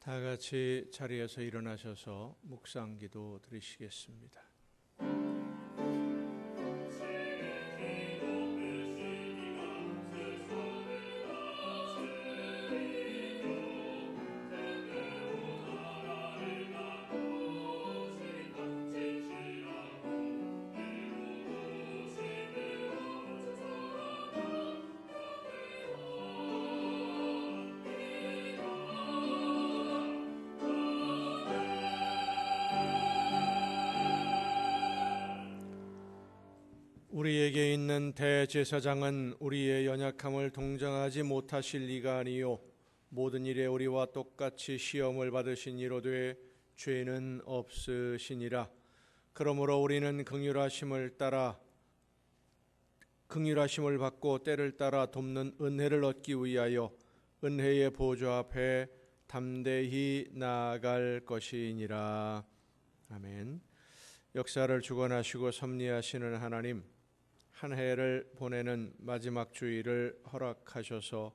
다 같이 자리에서 일어나셔서 묵상기도 드리시겠습니다. 우리에게 있는 대제사장은 우리의 연약함을 동정하지 못하실 리가 아니요 모든 일에 우리와 똑같이 시험을 받으신 이로되 죄는 없으시니라. 그러므로 우리는 긍휼하심을 받고 때를 따라 돕는 은혜를 얻기 위하여 은혜의 보좌 앞에 담대히 나아갈 것이니라. 아멘. 역사를 주관하시고 섭리하시는 하나님, 한 해를 보내는 마지막 주일을 허락하셔서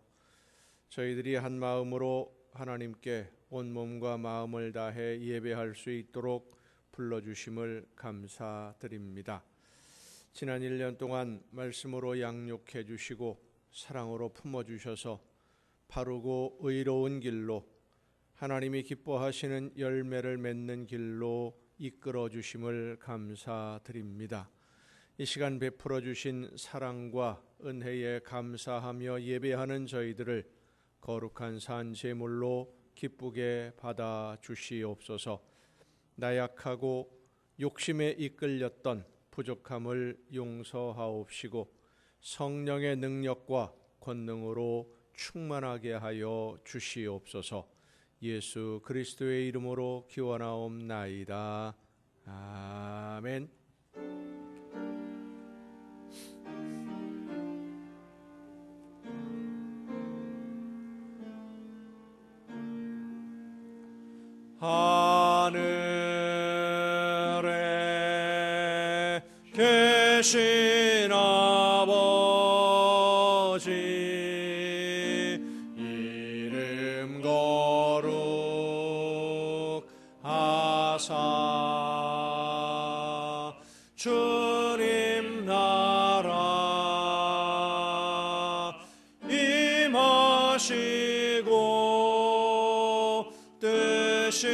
저희들이 한 마음으로 하나님께 온 몸과 마음을 다해 예배할 수 있도록 불러주심을 감사드립니다. 지난 1년 동안 말씀으로 양육해 주시고 사랑으로 품어주셔서 바르고 의로운 길로 하나님이 기뻐하시는 열매를 맺는 길로 이끌어 주심을 감사드립니다. 이 시간 베풀어 주신 사랑과 은혜에 감사하며 예배하는 저희들을 거룩한 산 제물로 기쁘게 받아 주시옵소서. 나약하고 욕심에 이끌렸던 부족함을 용서하옵시고 성령의 능력과 권능으로 충만하게 하여 주시옵소서. 예수 그리스도의 이름으로 기원하옵나이다. 아멘. 하늘에 계신 아버지 이름 거룩하사 주님 나라 임하시고 뜻이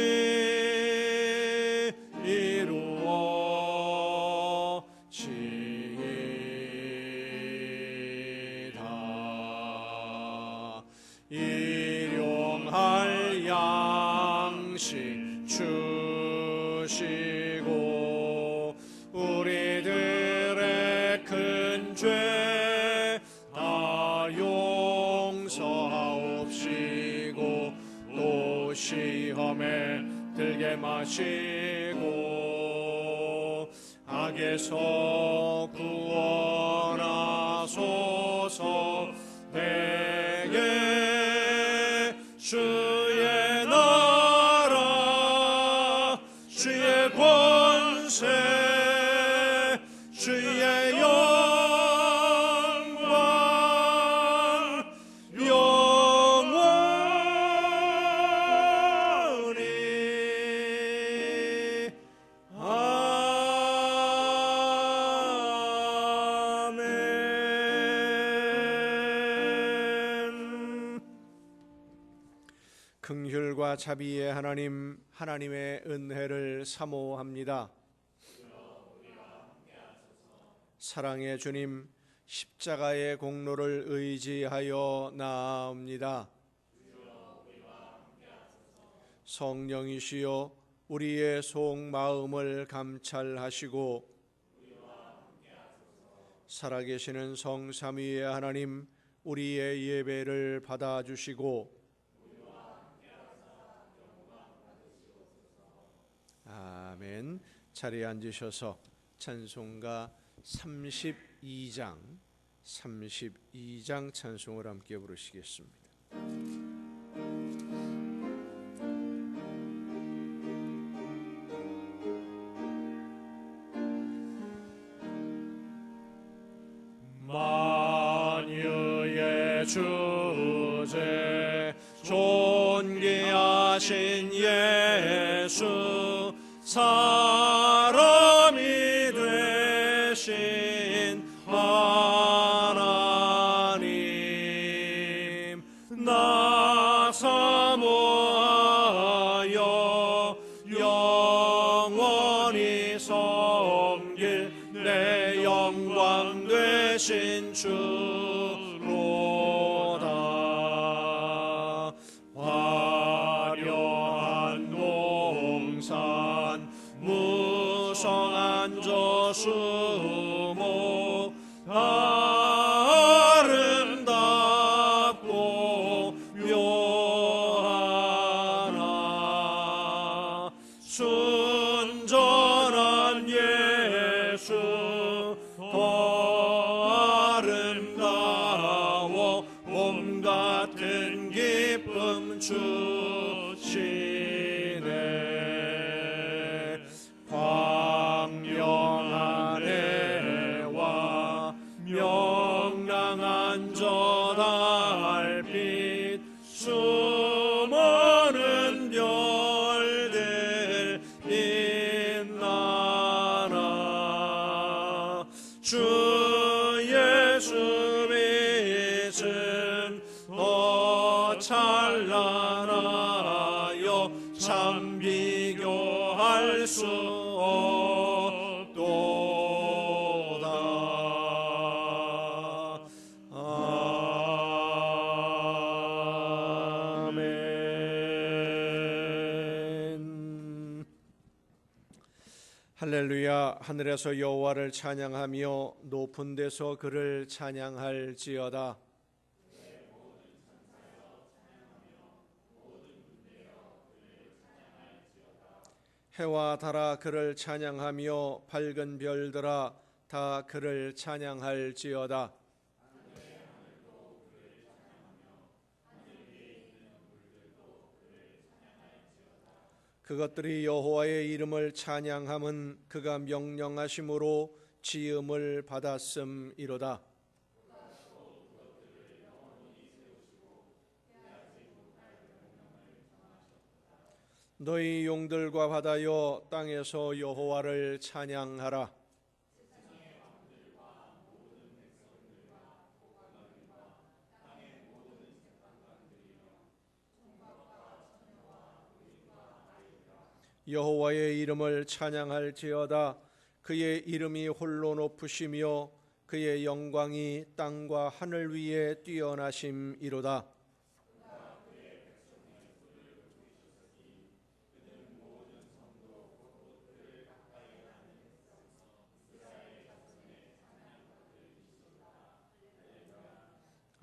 이루어지이다. 일용할 양식 주시고 우리들의 큰 죄 다 용서하옵시고 또 시험에 들게 마시고 악에서 구원하소서. 대개 주의 나라 주의 권세 주의 영광 영원히 아멘. 긍휼과 자비의 하나님, 하나님의 은혜를 사모합니다. 사랑의 주님, 십자가의 공로를 의지하여 나아옵니다. 성령이시여 우리의 속마음을 감찰하시고 살아계시는 성삼위의 하나님, 우리의 예배를 받아주시고 아멘. 자리에 앉으셔서 찬송가 32장 찬송을 함께 부르시겠습니다. 만유의 주제 존귀한 하신 예수 사람이 되신 하나님 나 사모하여 영원히 섬길 내 영광 되신 주로다. 화려한 동산 무성한 저수목 아름답고 묘하나 순전한 예수 더 아름다워 봄 같은 기쁨 주시네. 광명한 해와 명랑한 저 달빛 수많은 별들 빛나나 주 예수 빛은 더 찬란하여 참 비교할 수 없도다. 아멘. 할렐루야. 하늘에서 여호와를 찬양하며 높은 데서 그를 찬양할지어다. 해와 달아 그를 찬양하며 밝은 별들아 다 그를 찬양할지어다. 그것들이 여호와의 이름을 찬양함은 그가 명령하심으로 지음을 받았음이로다. 너희 용들과 바다여 땅에서 여호와를 찬양하라. 여호와의 이름을 찬양할지어다. 그의 이름이 홀로 높으시며 그의 영광이 땅과 하늘 위에 뛰어나심이로다.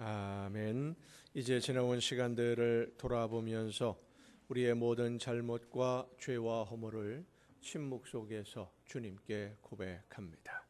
아멘. 이제 지나온 시간들을 돌아보면서 우리의 모든 잘못과 죄와 허물을 침묵 속에서 주님께 고백합니다.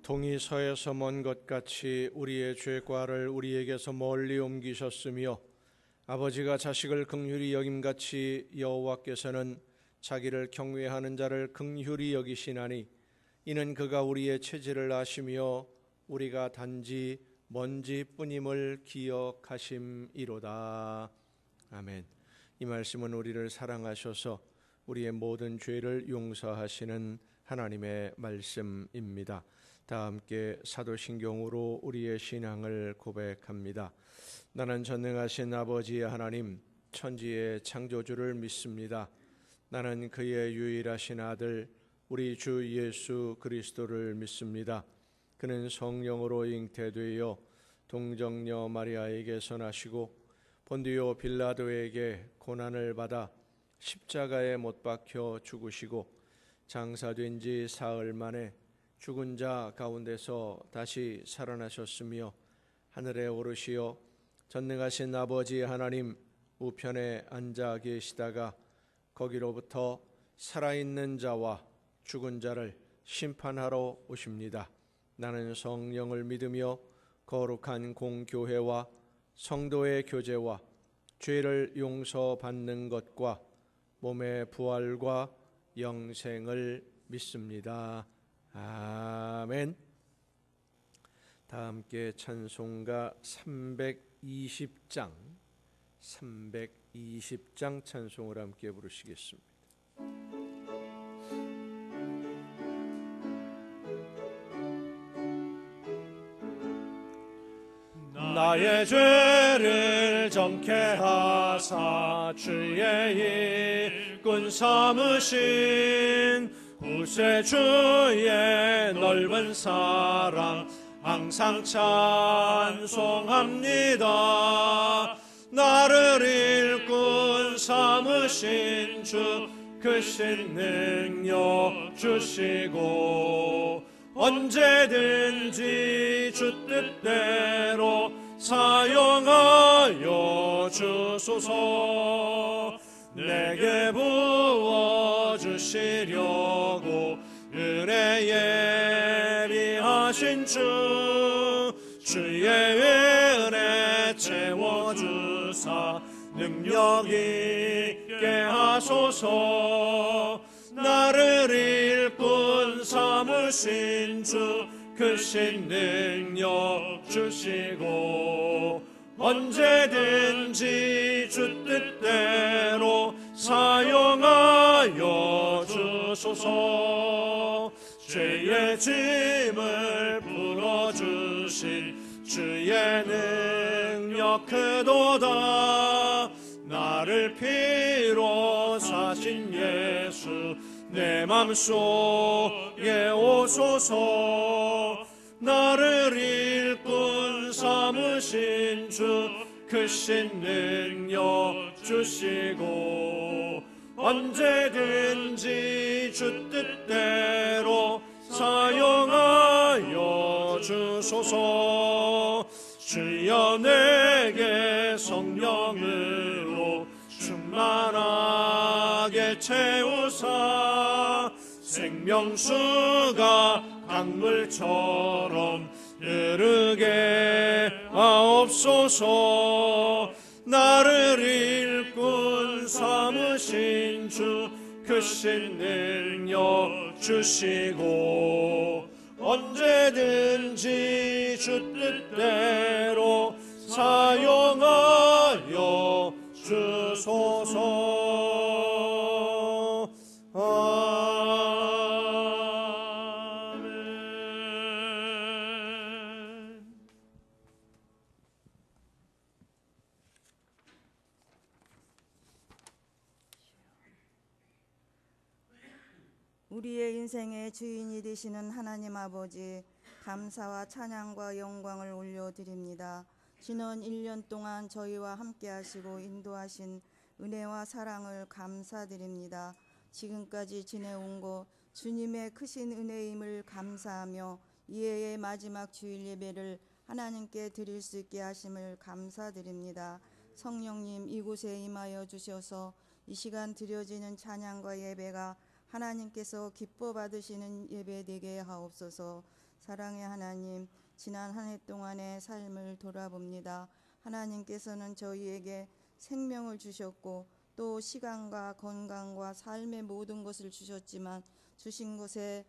동이 서에서 먼 것 같이 우리의 죄과를 우리에게서 멀리 옮기셨으며 아버지가 자식을 긍휼히 여김같이 여호와께서는 자기를 경외하는 자를 긍휼히 여기시나니 이는 그가 우리의 체질을 아시며 우리가 단지 먼지뿐임을 기억하심이로다. 아멘. 이 말씀은 우리를 사랑하셔서 우리의 모든 죄를 용서하시는 하나님의 말씀입니다. 다 함께 사도신경으로 우리의 신앙을 고백합니다. 나는 전능하신 아버지 하나님, 천지의 창조주를 믿습니다. 나는 그의 유일하신 아들 우리 주 예수 그리스도를 믿습니다. 그는 성령으로 잉태되어 동정녀 마리아에게서 나시고 본디오 빌라도에게 고난을 받아 십자가에 못 박혀 죽으시고 장사된 지 사흘 만에 죽은 자 가운데서 다시 살아나셨으며 하늘에 오르시어 전능하신 아버지 하나님 우편에 앉아 계시다가 거기로부터 살아있는 자와 죽은 자를 심판하러 오십니다. 나는 성령을 믿으며 거룩한 공교회와 성도의 교제와 죄를 용서받는 것과 몸의 부활과 영생을 믿습니다. 아멘. 다 함께 찬송가 320장 찬송을 함께 부르시겠습니다. 나의 죄를 정케 하사 주의 일꾼 삼으신 구세주의 넓은 사랑 항상 찬송합니다. 나를 일꾼 삼으신 주 크신 능력 주시고 언제든지 주 뜻대로 사용하여 주소서. 내게 부어주시려고 은혜 예비하신 주의 은혜 채워주사 능력 있게 하소서. 나를 일꾼 삼으신 주 크신 능력 주시고 언제든지 주 뜻대로 사용하여 주소서. 죄의 짐을 풀어주신 주의 능력 크도다. 나를 피로 사신 예수 내 맘속에 오소서. 나를 일꾼 삼으신 주 크신 능력 주시고 언제든지 주 뜻대로 사용하여 주소서. 주여 내게 성령으로 충만하게 채우사 생명수가 강물처럼 흐르게 하옵소서. 나를 일꾼 삼으신 주 크신 능력 주시고 언제든지 주 뜻대로 사용하여 주소서. 아멘. 우리의 인생의 주인이 되시는 하나님 아버지, 감사와 찬양과 영광을 올려드립니다. 지난 1년 동안 저희와 함께 하시고 인도하신 은혜와 사랑을 감사드립니다. 지금까지 지내온 것 주님의 크신 은혜임을 감사하며 이해의 마지막 주일 예배를 하나님께 드릴 수 있게 하심을 감사드립니다. 성령님 이곳에 임하여 주셔서 이 시간 드려지는 찬양과 예배가 하나님께서 기뻐 받으시는 예배 되게 하옵소서. 사랑의 하나님, 지난 한 해 동안의 삶을 돌아봅니다. 하나님께서는 저희에게 생명을 주셨고 또 시간과 건강과 삶의 모든 것을 주셨지만 주신 것에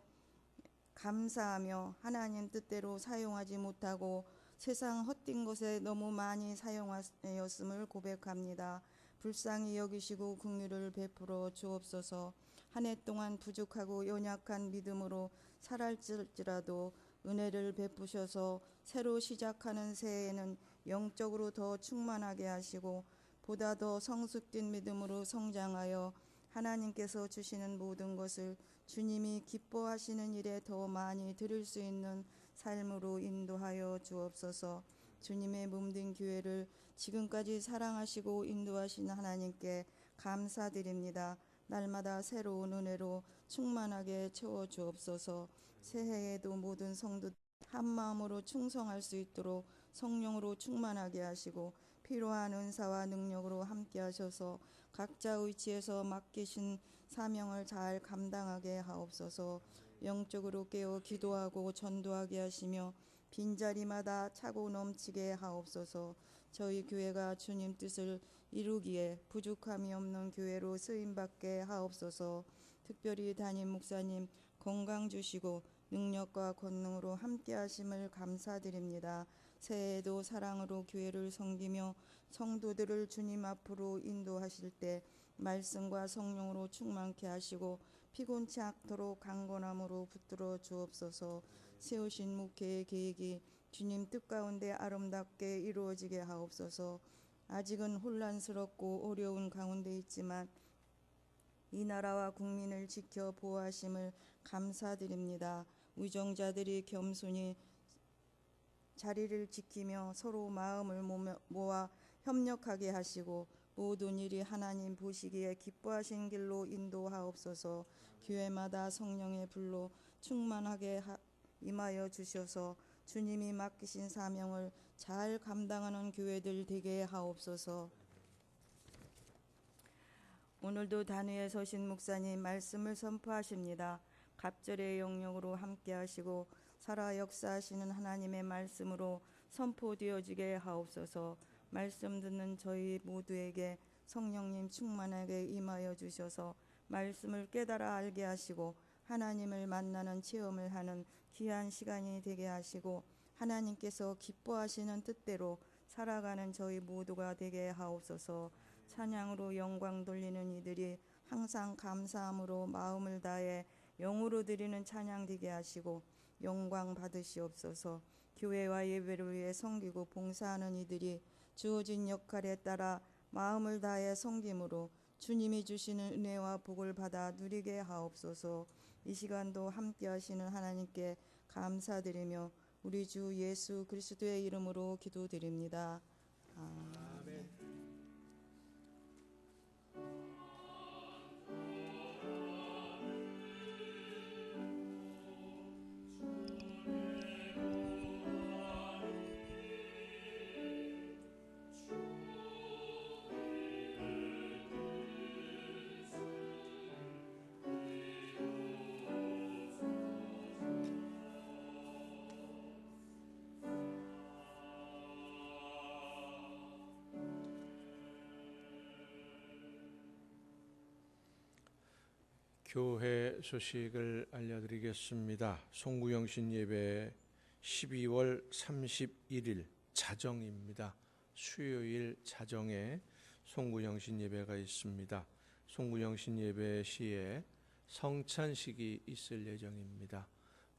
감사하며 하나님 뜻대로 사용하지 못하고 세상 헛된 것에 너무 많이 사용하였음을 고백합니다. 불쌍히 여기시고 긍휼을 베풀어 주옵소서. 한 해 동안 부족하고 연약한 믿음으로 살았을지라도 은혜를 베푸셔서 새로 시작하는 새해에는 영적으로 더 충만하게 하시고 보다 더 성숙된 믿음으로 성장하여 하나님께서 주시는 모든 것을 주님이 기뻐하시는 일에 더 많이 드릴 수 있는 삶으로 인도하여 주옵소서. 주님의 몸된 교회를 지금까지 사랑하시고 인도하신 하나님께 감사드립니다. 날마다 새로운 은혜로 충만하게 채워 주옵소서. 새해에도 모든 성도 한 마음으로 충성할 수 있도록 성령으로 충만하게 하시고 필요한 은사와 능력으로 함께 하셔서 각자 위치에서 맡기신 사명을 잘 감당하게 하옵소서. 영적으로 깨어 기도하고 전도하게 하시며 빈자리마다 차고 넘치게 하옵소서. 저희 교회가 주님 뜻을 이루기에 부족함이 없는 교회로 쓰임받게 하옵소서. 특별히 담임 목사님 건강 주시고 능력과 권능으로 함께 하심을 감사드립니다. 새해에도 사랑으로 교회를 섬기며 성도들을 주님 앞으로 인도하실 때 말씀과 성령으로 충만케 하시고 피곤치 않도록 강건함으로 붙들어 주옵소서. 세우신 목회의 계획이 주님 뜻 가운데 아름답게 이루어지게 하옵소서. 아직은 혼란스럽고 어려운 가운데 있지만 이 나라와 국민을 지켜 보호하심을 감사드립니다. 위정자들이 겸손히 자리를 지키며 서로 마음을 모아 협력하게 하시고 모든 일이 하나님 보시기에 기뻐하신 길로 인도하옵소서. 교회마다 성령의 불로 충만하게 임하여 주셔서 주님이 맡기신 사명을 잘 감당하는 교회들 되게 하옵소서. 오늘도 단위에 서신 목사님 말씀을 선포하십니다. 갑절의 영역으로 함께 하시고 살아 역사하시는 하나님의 말씀으로 선포되어지게 하옵소서. 말씀 듣는 저희 모두에게 성령님 충만하게 임하여 주셔서 말씀을 깨달아 알게 하시고 하나님을 만나는 체험을 하는 귀한 시간이 되게 하시고 하나님께서 기뻐하시는 뜻대로 살아가는 저희 모두가 되게 하옵소서. 찬양으로 영광 돌리는 이들이 항상 감사함으로 마음을 다해 영으로 드리는 찬양 되게 하시고 영광 받으시옵소서. 교회와 예배를 위해 섬기고 봉사하는 이들이 주어진 역할에 따라 마음을 다해 섬김으로 주님이 주시는 은혜와 복을 받아 누리게 하옵소서. 이 시간도 함께 하시는 하나님께 감사드리며 우리 주 예수 그리스도의 이름으로 기도드립니다. 아멘. 교회 소식을 알려드리겠습니다. 송구영신 예배 12월 31일 자정입니다. 수요일 자정에 송구영신 예배가 있습니다. 송구영신 예배 시에 성찬식이 있을 예정입니다.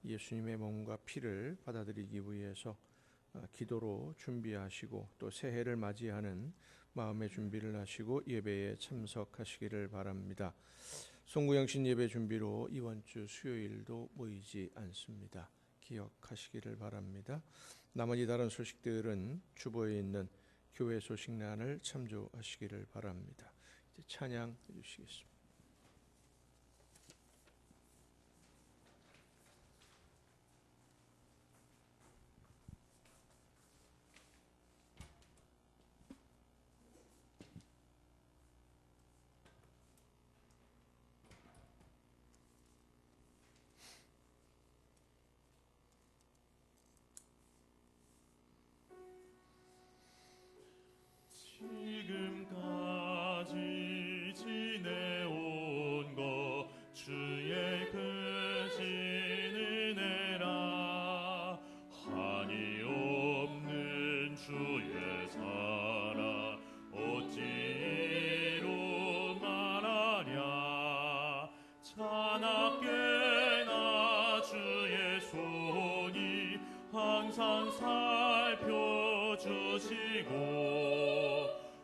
예수님의 몸과 피를 받아들이기 위해서 기도로 준비하시고 또 새해를 맞이하는 마음의 준비를 하시고 예배에 참석하시기를 바랍니다. 송구영신 예배 준비로 이번 주 수요일도 모이지 않습니다. 기억하시기를 바랍니다. 나머지 다른 소식들은 주보에 있는 교회 소식란을 참조하시기를 바랍니다. 이제 찬양해 주시겠습니다. 지금까지 지내온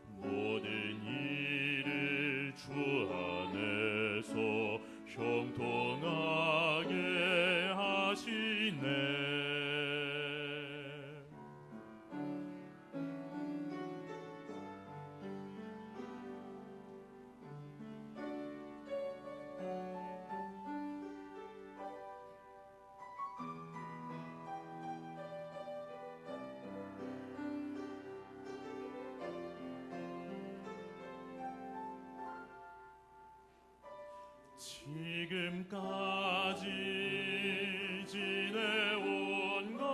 모든 일을 주 안에서 형통하게 하시네. 지금까지 지내온 것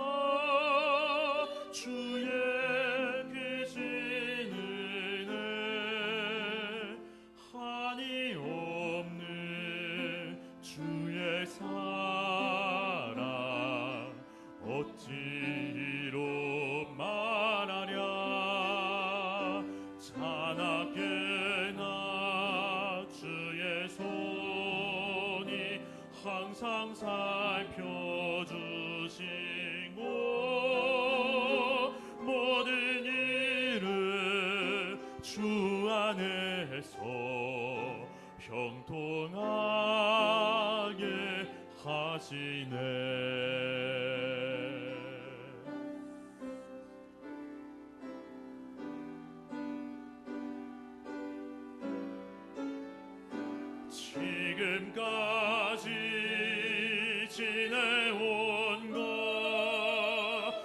주의 크신 은혜 한이 없는 주의 사랑 어찌로 말하랴. 자나깨나 주의 손이 항상 살펴주시고 모든 일을 주 안에서 형통하게 하시네. 지금까지 지내온 것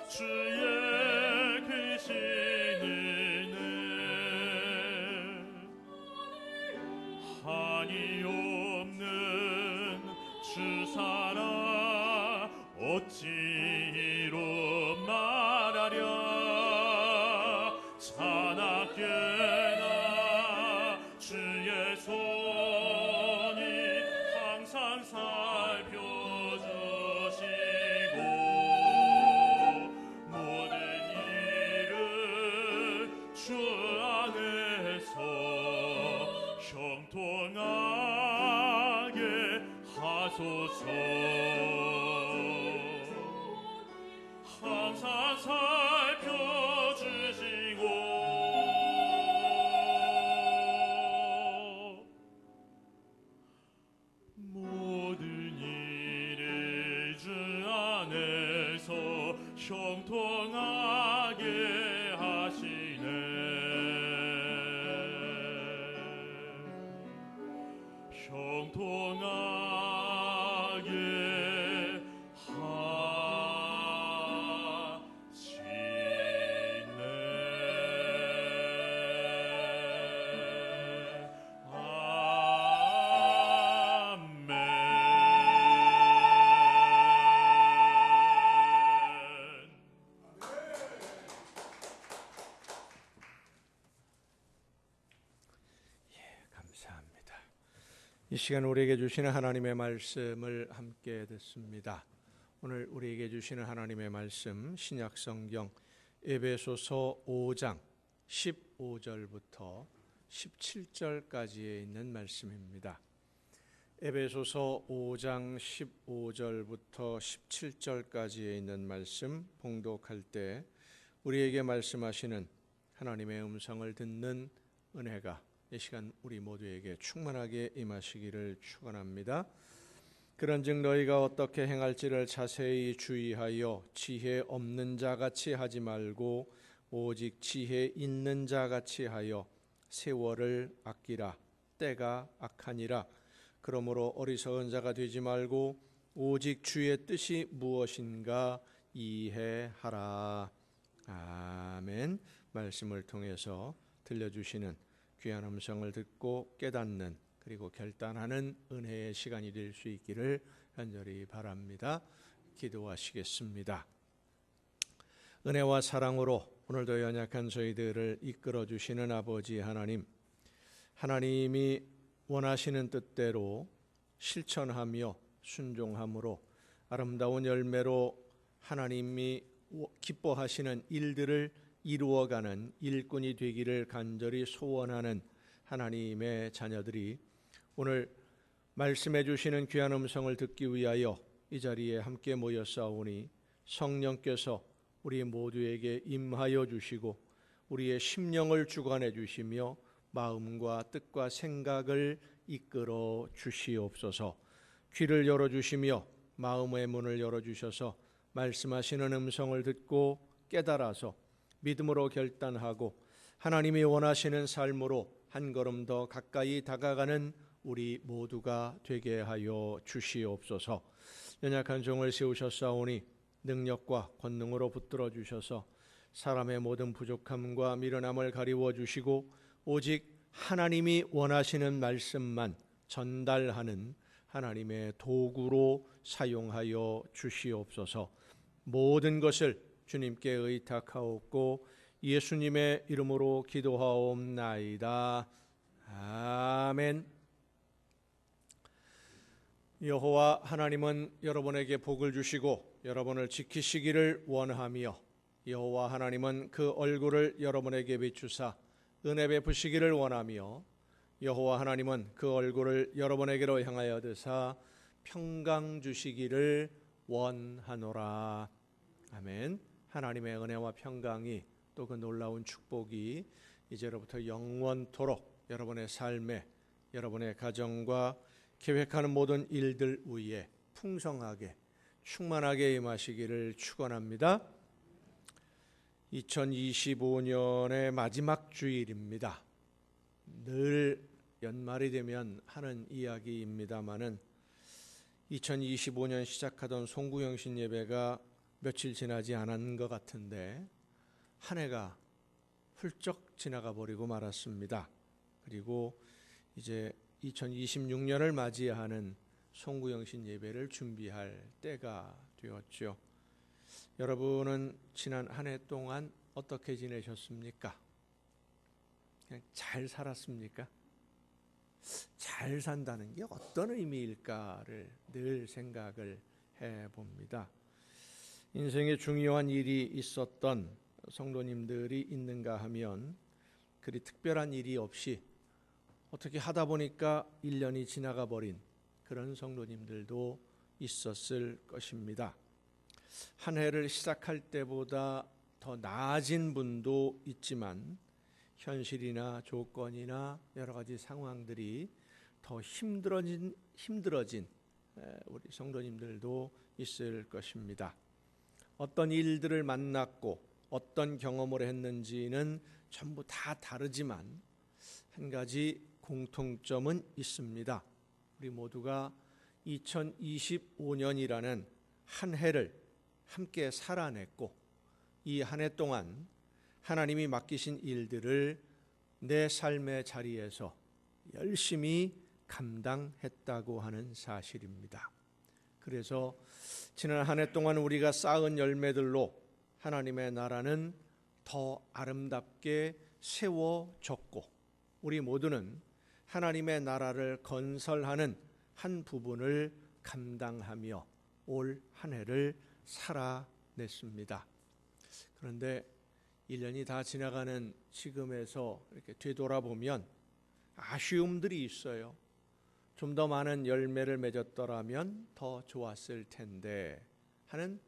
주의 크신 은혜 한이 없는 주 사랑 어찌로 말하랴. 자나깨나 주의 손이 항상 살펴주시고 모든 일을 주 안에서 형통하게 하소서. 항상 살펴주시고 모든 일을 주 안에서 형통하게 하시네. 형통하게 감사합니다. 이 시간 우리에게 주시는 하나님의 말씀을 함께 듣습니다. 오늘 우리에게 주시는 하나님의 말씀 신약성경 에베소서 5장 15절부터 17절까지에 있는 말씀입니다. 에베소서 5장 15절부터 17절까지에 있는 말씀 봉독할 때 우리에게 말씀하시는 하나님의 음성을 듣는 은혜가 이 시간 우리 모두에게 충만하게 임하시기를 축원합니다. 그런즉 너희가 어떻게 행할지를 자세히 주의하여 지혜 없는 자같이 하지 말고 오직 지혜 있는 자같이 하여 세월을 아끼라. 때가 악하니라. 그러므로 어리석은 자가 되지 말고 오직 주의 뜻이 무엇인가 이해하라. 아멘. 말씀을 통해서 들려주시는 귀한 음성을 듣고 깨닫는 그리고 결단하는 은혜의 시간이 될 수 있기를 간절히 바랍니다. 기도하시겠습니다. 은혜와 사랑으로 오늘도 연약한 저희들을 이끌어 주시는 아버지 하나님, 하나님이 원하시는 뜻대로 실천하며 순종함으로 아름다운 열매로 하나님이 기뻐하시는 일들을 이루어가는 일꾼이 되기를 간절히 소원하는 하나님의 자녀들이 오늘 말씀해 주시는 귀한 음성을 듣기 위하여 이 자리에 함께 모였사오니 성령께서 우리 모두에게 임하여 주시고 우리의 심령을 주관해 주시며 마음과 뜻과 생각을 이끌어 주시옵소서. 귀를 열어주시며 마음의 문을 열어주셔서 말씀하시는 음성을 듣고 깨달아서 믿음으로 결단하고 하나님이 원하시는 삶으로 한 걸음 더 가까이 다가가는 우리 모두가 되게 하여 주시옵소서. 연약한 종을 세우셨사오니 능력과 권능으로 붙들어 주셔서 사람의 모든 부족함과 미련함을 가리워 주시고 오직 하나님이 원하시는 말씀만 전달하는 하나님의 도구로 사용하여 주시옵소서. 모든 것을 주님께 의탁하옵고 예수님의 이름으로 기도하옵나이다. 아멘. 여호와 하나님은 여러분에게 복을 주시고 여러분을 지키시기를 원하며 여호와 하나님은 그 얼굴을 여러분에게 비추사 은혜 베푸시기를 원하며 여호와 하나님은 그 얼굴을 여러분에게로 향하여 드사 평강 주시기를 원하노라. 아멘. 하나님의 은혜와 평강이 또 그 놀라운 축복이 이제로부터 영원토록 여러분의 삶에 여러분의 가정과 계획하는 모든 일들 위에 풍성하게 충만하게 임하시기를 축원합니다. 2025년의 마지막 주일입니다. 늘 연말이 되면 하는 이야기입니다마는 2025년 시작하던 송구영신 예배가 며칠 지나지 않은 것 같은데 한 해가 훌쩍 지나가 버리고 말았습니다. 그리고 이제 2026년을 맞이하는 송구영신 예배를 준비할 때가 되었죠. 여러분은 지난 한 해 동안 어떻게 지내셨습니까? 그냥 잘 살았습니까? 잘 산다는 게 어떤 의미일까를 늘 생각을 해봅니다. 인생에 중요한 일이 있었던 성도님들이 있는가 하면 그리 특별한 일이 없이 어떻게 하다 보니까 1년이 지나가 버린 그런 성도님들도 있었을 것입니다. 한 해를 시작할 때보다 더 나아진 분도 있지만 현실이나 조건이나 여러 가지 상황들이 더 힘들어진 우리 성도님들도 있을 것입니다. 어떤 일들을 만났고 어떤 경험을 했는지는 전부 다 다르지만 한 가지 공통점은 있습니다. 우리 모두가 2025년이라는 한 해를 함께 살아냈고 이 한 해 동안 하나님이 맡기신 일들을 내 삶의 자리에서 열심히 감당했다고 하는 사실입니다. 그래서 지난 한 해 동안 우리가 쌓은 열매들로 하나님의 나라는 더 아름답게 세워졌고 우리 모두는 하나님의 나라를 건설하는 한 부분을 감당하며 올 한 해를 살아냈습니다. 그런데 1년이 다 지나가는 지금에서 이렇게 되돌아보면 아쉬움들이 있어요. 좀 더 많은 열매를 맺었더라면 더 좋았을 텐데 하는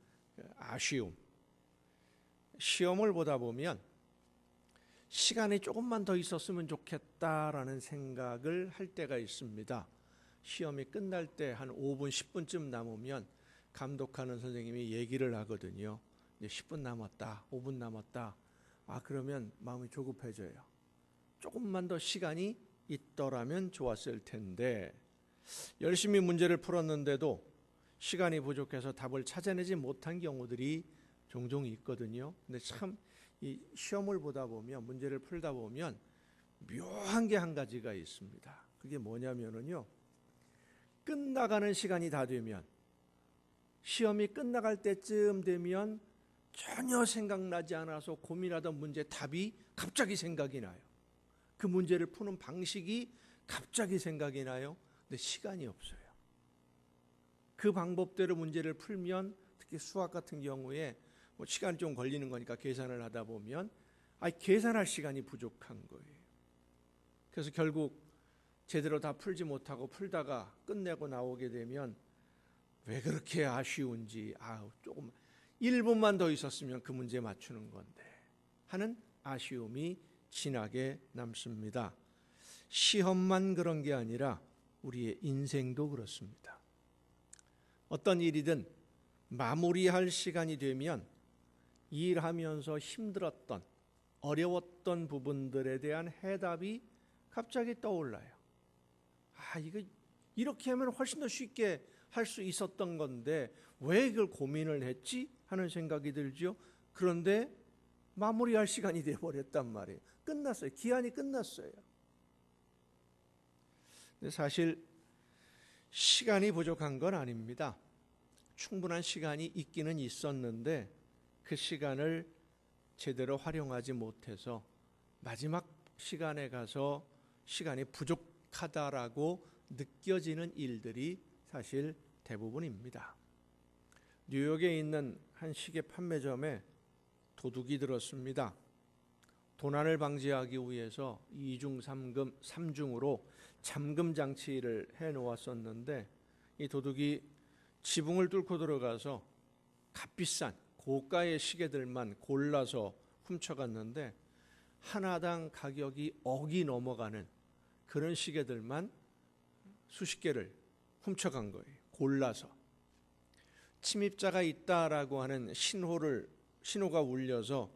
아쉬움. 시험을 보다 보면 시간이 조금만 더 있었으면 좋겠다라는 생각을 할 때가 있습니다. 시험이 끝날 때 한 5분, 10분쯤 남으면 감독하는 선생님이 얘기를 하거든요. 이제 10분 남았다, 5분 남았다. 그러면 마음이 조급해져요. 조금만 더 시간이 있더라면 좋았을 텐데 열심히 문제를 풀었는데도 시간이 부족해서 답을 찾아내지 못한 경우들이 종종 있거든요. 근데 참 이 시험을 보다 보면 문제를 풀다 보면 묘한 게 한 가지가 있습니다. 그게 뭐냐면은요. 끝나가는 시간이 다 되면 시험이 끝나갈 때쯤 되면 전혀 생각나지 않아서 고민하던 문제 답이 갑자기 생각이 나요. 그 문제를 푸는 방식이 갑자기 생각이 나요. 근데 시간이 없어요. 그 방법대로 문제를 풀면 특히 수학 같은 경우에 뭐 시간이 좀 걸리는 거니까 계산을 하다 보면 계산할 시간이 부족한 거예요. 그래서 결국 제대로 다 풀지 못하고 풀다가 끝내고 나오게 되면 왜 그렇게 아쉬운지 조금 1분만 더 있었으면 그 문제 맞추는 건데 하는 아쉬움이 진하게 남습니다. 시험만 그런 게 아니라 우리의 인생도 그렇습니다. 어떤 일이든 마무리할 시간이 되면 일하면서 힘들었던, 어려웠던 부분들에 대한 해답이 갑자기 떠올라요. 이거 이렇게 하면 훨씬 더 쉽게 할 수 있었던 건데 왜 이걸 고민을 했지? 하는 생각이 들죠. 그런데 마무리할 시간이 되어버렸단 말이에요. 끝났어요. 기한이 끝났어요. 근데 사실 시간이 부족한 건 아닙니다. 충분한 시간이 있기는 있었는데 그 시간을 제대로 활용하지 못해서 마지막 시간에 가서 시간이 부족하다라고 느껴지는 일들이 사실 대부분입니다. 뉴욕에 있는 한 시계 판매점에 도둑이 들었습니다. 도난을 방지하기 위해서 2중 3중으로 잠금 장치를 해놓았었는데 이 도둑이 지붕을 뚫고 들어가서 값비싼 고가의 시계들만 골라서 훔쳐갔는데 하나당 가격이 억이 넘어가는 그런 시계들만 수십 개를 훔쳐간 거예요. 골라서. 침입자가 있다라고 하는 신호가 울려서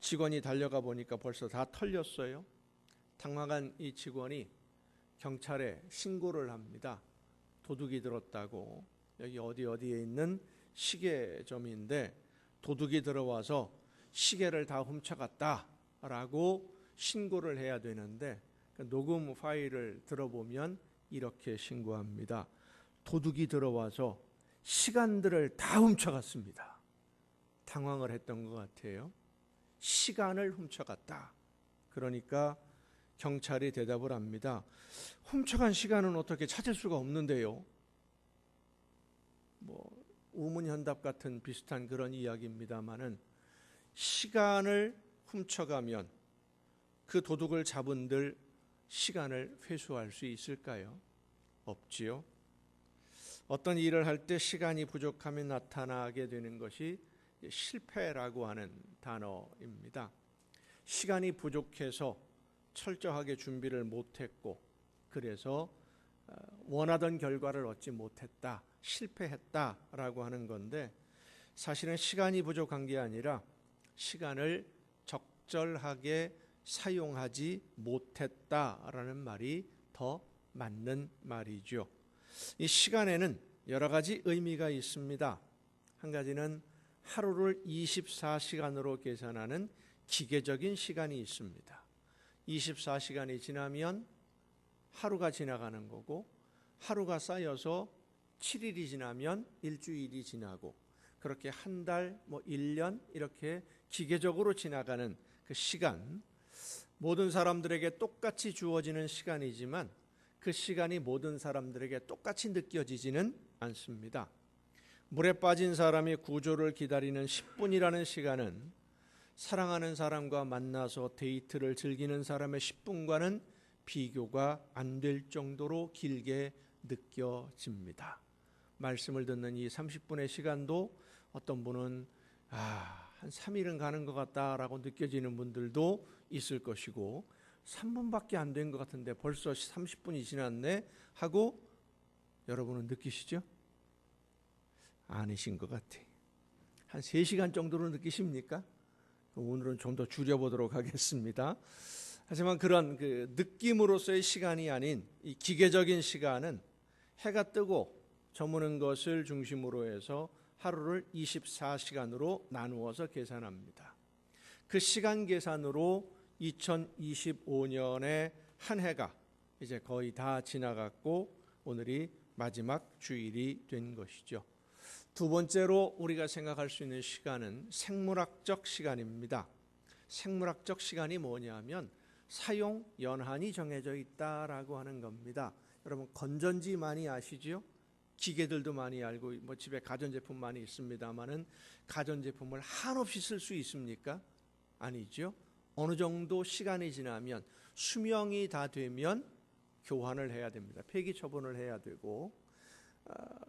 직원이 달려가 보니까 벌써 다 털렸어요. 당황한 이 직원이 경찰에 신고를 합니다. 도둑이 들었다고. 여기 어디에 있는 시계점인데 도둑이 들어와서 시계를 다 훔쳐갔다라고 신고를 해야 되는데 녹음 파일을 들어보면 이렇게 신고합니다. 도둑이 들어와서 시간들을 다 훔쳐갔습니다. 당황을 했던 것 같아요. 시간을 훔쳐갔다. 그러니까 경찰이 대답을 합니다. 훔쳐간 시간은 어떻게 찾을 수가 없는데요. 우문현답 같은 비슷한 그런 이야기입니다마는 시간을 훔쳐가면 그 도둑을 잡은들 시간을 회수할 수 있을까요? 없지요. 어떤 일을 할 때 시간이 부족하면 나타나게 되는 것이 실패라고 하는 단어입니다. 시간이 부족해서 철저하게 준비를 못했고 그래서 원하던 결과를 얻지 못했다, 실패했다라고 하는 건데 사실은 시간이 부족한 게 아니라 시간을 적절하게 사용하지 못했다라는 말이 더 맞는 말이죠. 이 시간에는 여러 가지 의미가 있습니다. 한 가지는 하루를 24시간으로 계산하는 기계적인 시간이 있습니다. 24시간이 지나면 하루가 지나가는 거고 하루가 쌓여서 7일이 지나면 일주일이 지나고 그렇게 한 달, 1년 이렇게 기계적으로 지나가는 그 시간, 모든 사람들에게 똑같이 주어지는 시간이지만 그 시간이 모든 사람들에게 똑같이 느껴지지는 않습니다. 물에 빠진 사람이 구조를 기다리는 10분이라는 시간은 사랑하는 사람과 만나서 데이트를 즐기는 사람의 10분과는 비교가 안 될 정도로 길게 느껴집니다. 말씀을 듣는 이 30분의 시간도 어떤 분은 한 3일은 가는 것 같다라고 느껴지는 분들도 있을 것이고 3분밖에 안 된 것 같은데 벌써 30분이 지났네 하고 여러분은 느끼시죠? 아니신 것 같아. 한 3시간 정도로 느끼십니까? 오늘은 좀 더 줄여보도록 하겠습니다. 하지만 그런 그 느낌으로서의 시간이 아닌 이 기계적인 시간은 해가 뜨고 저무는 것을 중심으로 해서 하루를 24시간으로 나누어서 계산합니다. 그 시간 계산으로 2025년의 한 해가 이제 거의 다 지나갔고 오늘이 마지막 주일이 된 것이죠. 두 번째로 우리가 생각할 수 있는 시간은 생물학적 시간입니다. 생물학적 시간이 뭐냐면 사용 연한이 정해져 있다라고 하는 겁니다. 여러분 건전지 많이 아시죠? 기계들도 많이 알고 집에 가전제품 많이 있습니다만은 가전제품을 한없이 쓸 수 있습니까? 아니죠. 어느 정도 시간이 지나면 수명이 다 되면 교환을 해야 됩니다. 폐기 처분을 해야 되고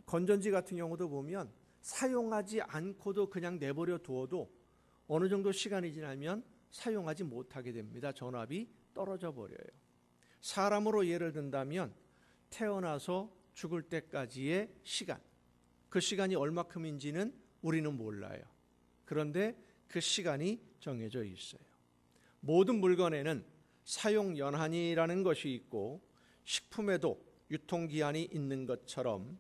건전지 같은 경우도 보면 사용하지 않고도 그냥 내버려 두어도 어느 정도 시간이 지나면 사용하지 못하게 됩니다. 전압이 떨어져 버려요. 사람으로 예를 든다면 태어나서 죽을 때까지의 시간, 그 시간이 얼마큼인지는 우리는 몰라요. 그런데 그 시간이 정해져 있어요. 모든 물건에는 사용 연한이라는 것이 있고 식품에도 유통기한이 있는 것처럼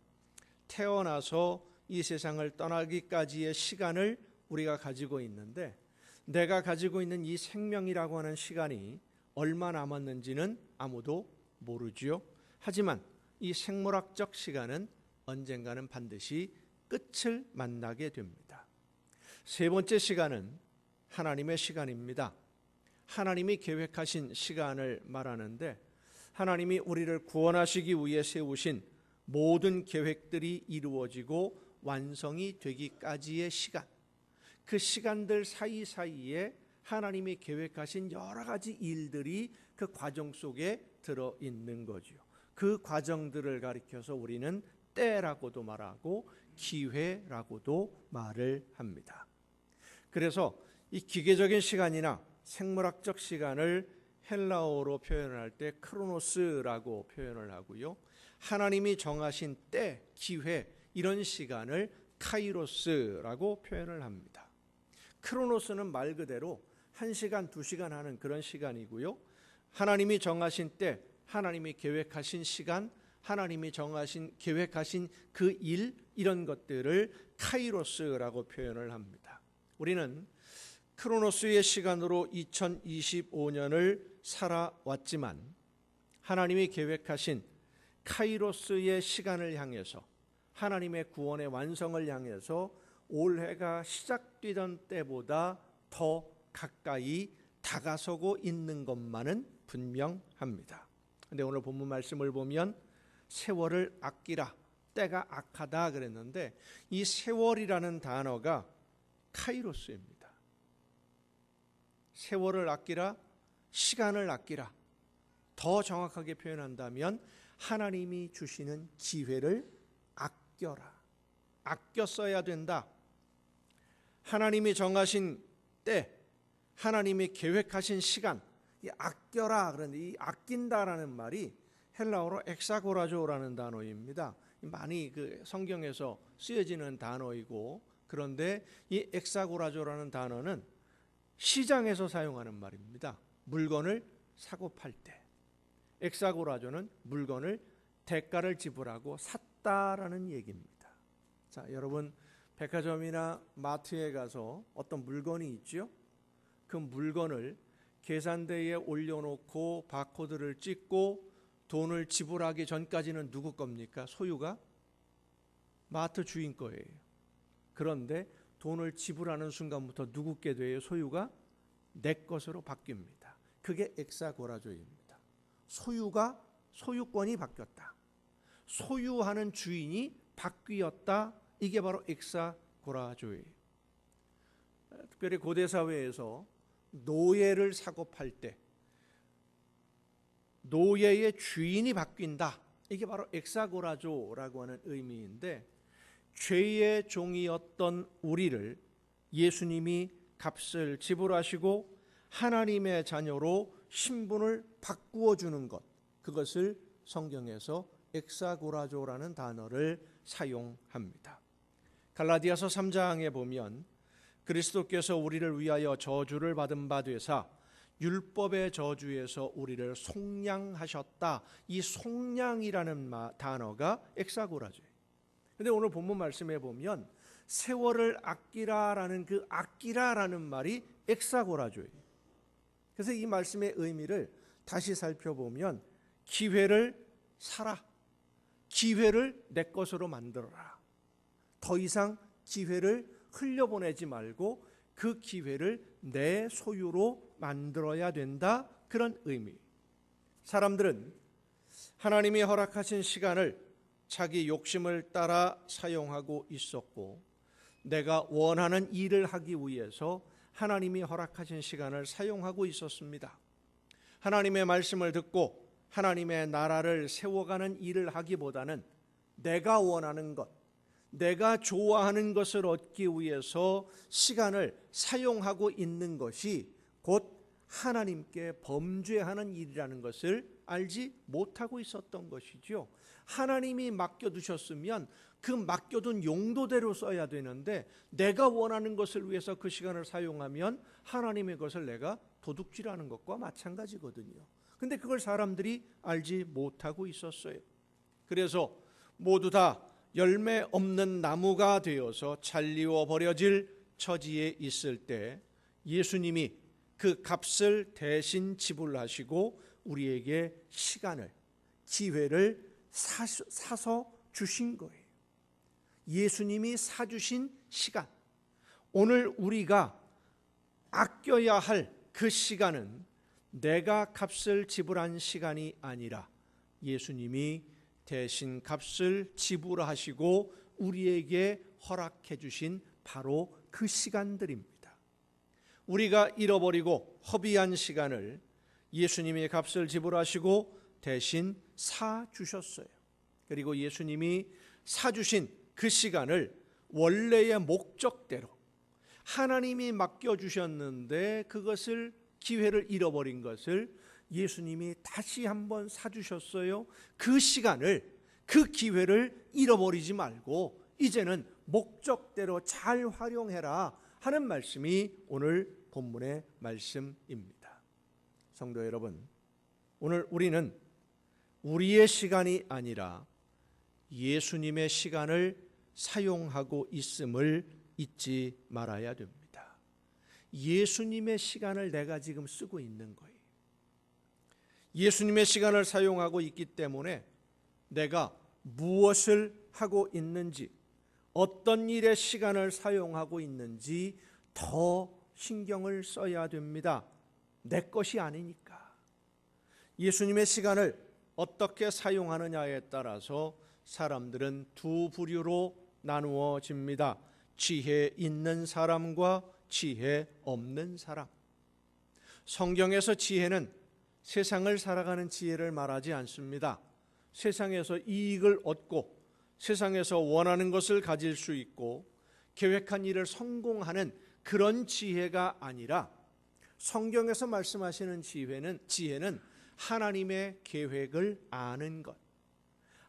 태어나서 이 세상을 떠나기까지의 시간을 우리가 가지고 있는데, 내가 가지고 있는 이 생명이라고 하는 시간이 얼마 남았는지는 아무도 모르지요. 하지만 이 생물학적 시간은 언젠가는 반드시 끝을 만나게 됩니다. 세 번째 시간은 하나님의 시간입니다. 하나님이 계획하신 시간을 말하는데, 하나님이 우리를 구원하시기 위해 세우신 모든 계획들이 이루어지고 완성이 되기까지의 시간, 그 시간들 사이사이에 하나님이 계획하신 여러 가지 일들이 그 과정 속에 들어있는 거죠. 그 과정들을 가리켜서 우리는 때라고도 말하고 기회라고도 말을 합니다. 그래서 이 기계적인 시간이나 생물학적 시간을 헬라어로 표현할 때 크로노스라고 표현을 하고요. 하나님이 정하신 때, 기회, 이런 시간을 카이로스라고 표현을 합니다. 크로노스는 말 그대로 1시간, 2시간 하는 그런 시간이고요. 하나님이 정하신 때, 하나님이 계획하신 시간, 하나님이 정하신 계획하신 그 일, 이런 것들을 카이로스라고 표현을 합니다. 우리는 크로노스의 시간으로 2025년을 살아왔지만 하나님이 계획하신 카이로스의 시간을 향해서, 하나님의 구원의 완성을 향해서 올해가 시작되던 때보다 더 가까이 다가서고 있는 것만은 분명합니다. 그런데 오늘 본문 말씀을 보면 세월을 아끼라, 때가 악하다 그랬는데, 이 세월이라는 단어가 카이로스입니다. 세월을 아끼라, 시간을 아끼라, 더 정확하게 표현한다면 하나님이 주시는 기회를 아껴라, 아껴 써야 된다. 하나님이 정하신 때, 하나님이 계획하신 시간, 이 아껴라, 그런데 이 아낀다라는 말이 헬라어로 엑사고라조라는 단어입니다. 많이 그 성경에서 쓰여지는 단어이고, 그런데 이 엑사고라조라는 단어는 시장에서 사용하는 말입니다. 물건을 사고 팔 때, 엑사고라조는 물건을 대가를 지불하고 샀다라는 얘기입니다. 자, 여러분 백화점이나 마트에 가서 어떤 물건이 있죠? 그 물건을 계산대에 올려놓고 바코드를 찍고 돈을 지불하기 전까지는 누구 겁니까? 소유가 마트 주인 거예요. 그런데 돈을 지불하는 순간부터 누구께 돼요? 소유가 내 것으로 바뀝니다. 그게 엑사고라조입니다. 소유권이 바뀌었다. 소유하는 주인이 바뀌었다. 이게 바로 엑사고라조예요. 특별히 고대 사회에서 노예를 사고 팔 때 노예의 주인이 바뀐다. 이게 바로 엑사고라조라고 하는 의미인데, 죄의 종이었던 우리를 예수님이 값을 지불하시고 하나님의 자녀로 신분을 바꾸어 주는 것, 그것을 성경에서 엑사고라조라는 단어를 사용합니다. 갈라디아서 3장에 보면 그리스도께서 우리를 위하여 저주를 받은 바 되사 율법의 저주에서 우리를 속량하셨다. 이 속량이라는 단어가 엑사고라조예요. 그런데 오늘 본문 말씀에 보면 세월을 아끼라라는 그 아끼라라는 말이 엑사고라조예요. 그래서 이 말씀의 의미를 다시 살펴보면 기회를 사라, 기회를 내 것으로 만들어라. 더 이상 기회를 흘려보내지 말고 그 기회를 내 소유로 만들어야 된다. 그런 의미. 사람들은 하나님이 허락하신 시간을 자기 욕심을 따라 사용하고 있었고, 내가 원하는 일을 하기 위해서 하나님이 허락하신 시간을 사용하고 있었습니다. 하나님의 말씀을 듣고 하나님의 나라를 세워가는 일을 하기보다는 내가 원하는 것, 내가 좋아하는 것을 얻기 위해서 시간을 사용하고 있는 것이 곧 하나님께 범죄하는 일이라는 것을 알지 못하고 있었던 것이죠. 하나님이 맡겨두셨으면 그 맡겨둔 용도대로 써야 되는데 내가 원하는 것을 위해서 그 시간을 사용하면 하나님의 것을 내가 도둑질하는 것과 마찬가지거든요. 근데 그걸 사람들이 알지 못하고 있었어요. 그래서 모두 다 열매 없는 나무가 되어서 잘리워 버려질 처지에 있을 때 예수님이 그 값을 대신 지불하시고 우리에게 시간을, 기회를 사서 주신 거예요. 예수님이 사주신 시간, 오늘 우리가 아껴야 할 그 시간은 내가 값을 지불한 시간이 아니라 예수님이 대신 값을 지불하시고 우리에게 허락해 주신 바로 그 시간들입니다. 우리가 잃어버리고 허비한 시간을 예수님이 값을 지불하시고 대신 사주셨어요. 그리고 예수님이 사주신 그 시간을 원래의 목적대로 하나님이 맡겨주셨는데 그것을 기회를 잃어버린 것을 예수님이 다시 한번 사주셨어요. 그 시간을, 그 기회를 잃어버리지 말고 이제는 목적대로 잘 활용해라 하는 말씀이 오늘 본문의 말씀입니다. 성도 여러분, 오늘 우리는 우리의 시간이 아니라 예수님의 시간을 사용하고 있음을 잊지 말아야 됩니다. 예수님의 시간을 내가 지금 쓰고 있는 거예요. 예수님의 시간을 사용하고 있기 때문에 내가 무엇을 하고 있는지, 어떤 일에 시간을 사용하고 있는지 더 신경을 써야 됩니다. 내 것이 아니니까. 예수님의 시간을 어떻게 사용하느냐에 따라서 사람들은 두 부류로 나누어집니다. 지혜 있는 사람과 지혜 없는 사람. 성경에서 지혜는 세상을 살아가는 지혜를 말하지 않습니다. 세상에서 이익을 얻고 세상에서 원하는 것을 가질 수 있고 계획한 일을 성공하는 그런 지혜가 아니라 성경에서 말씀하시는 지혜는 하나님의 계획을 아는 것,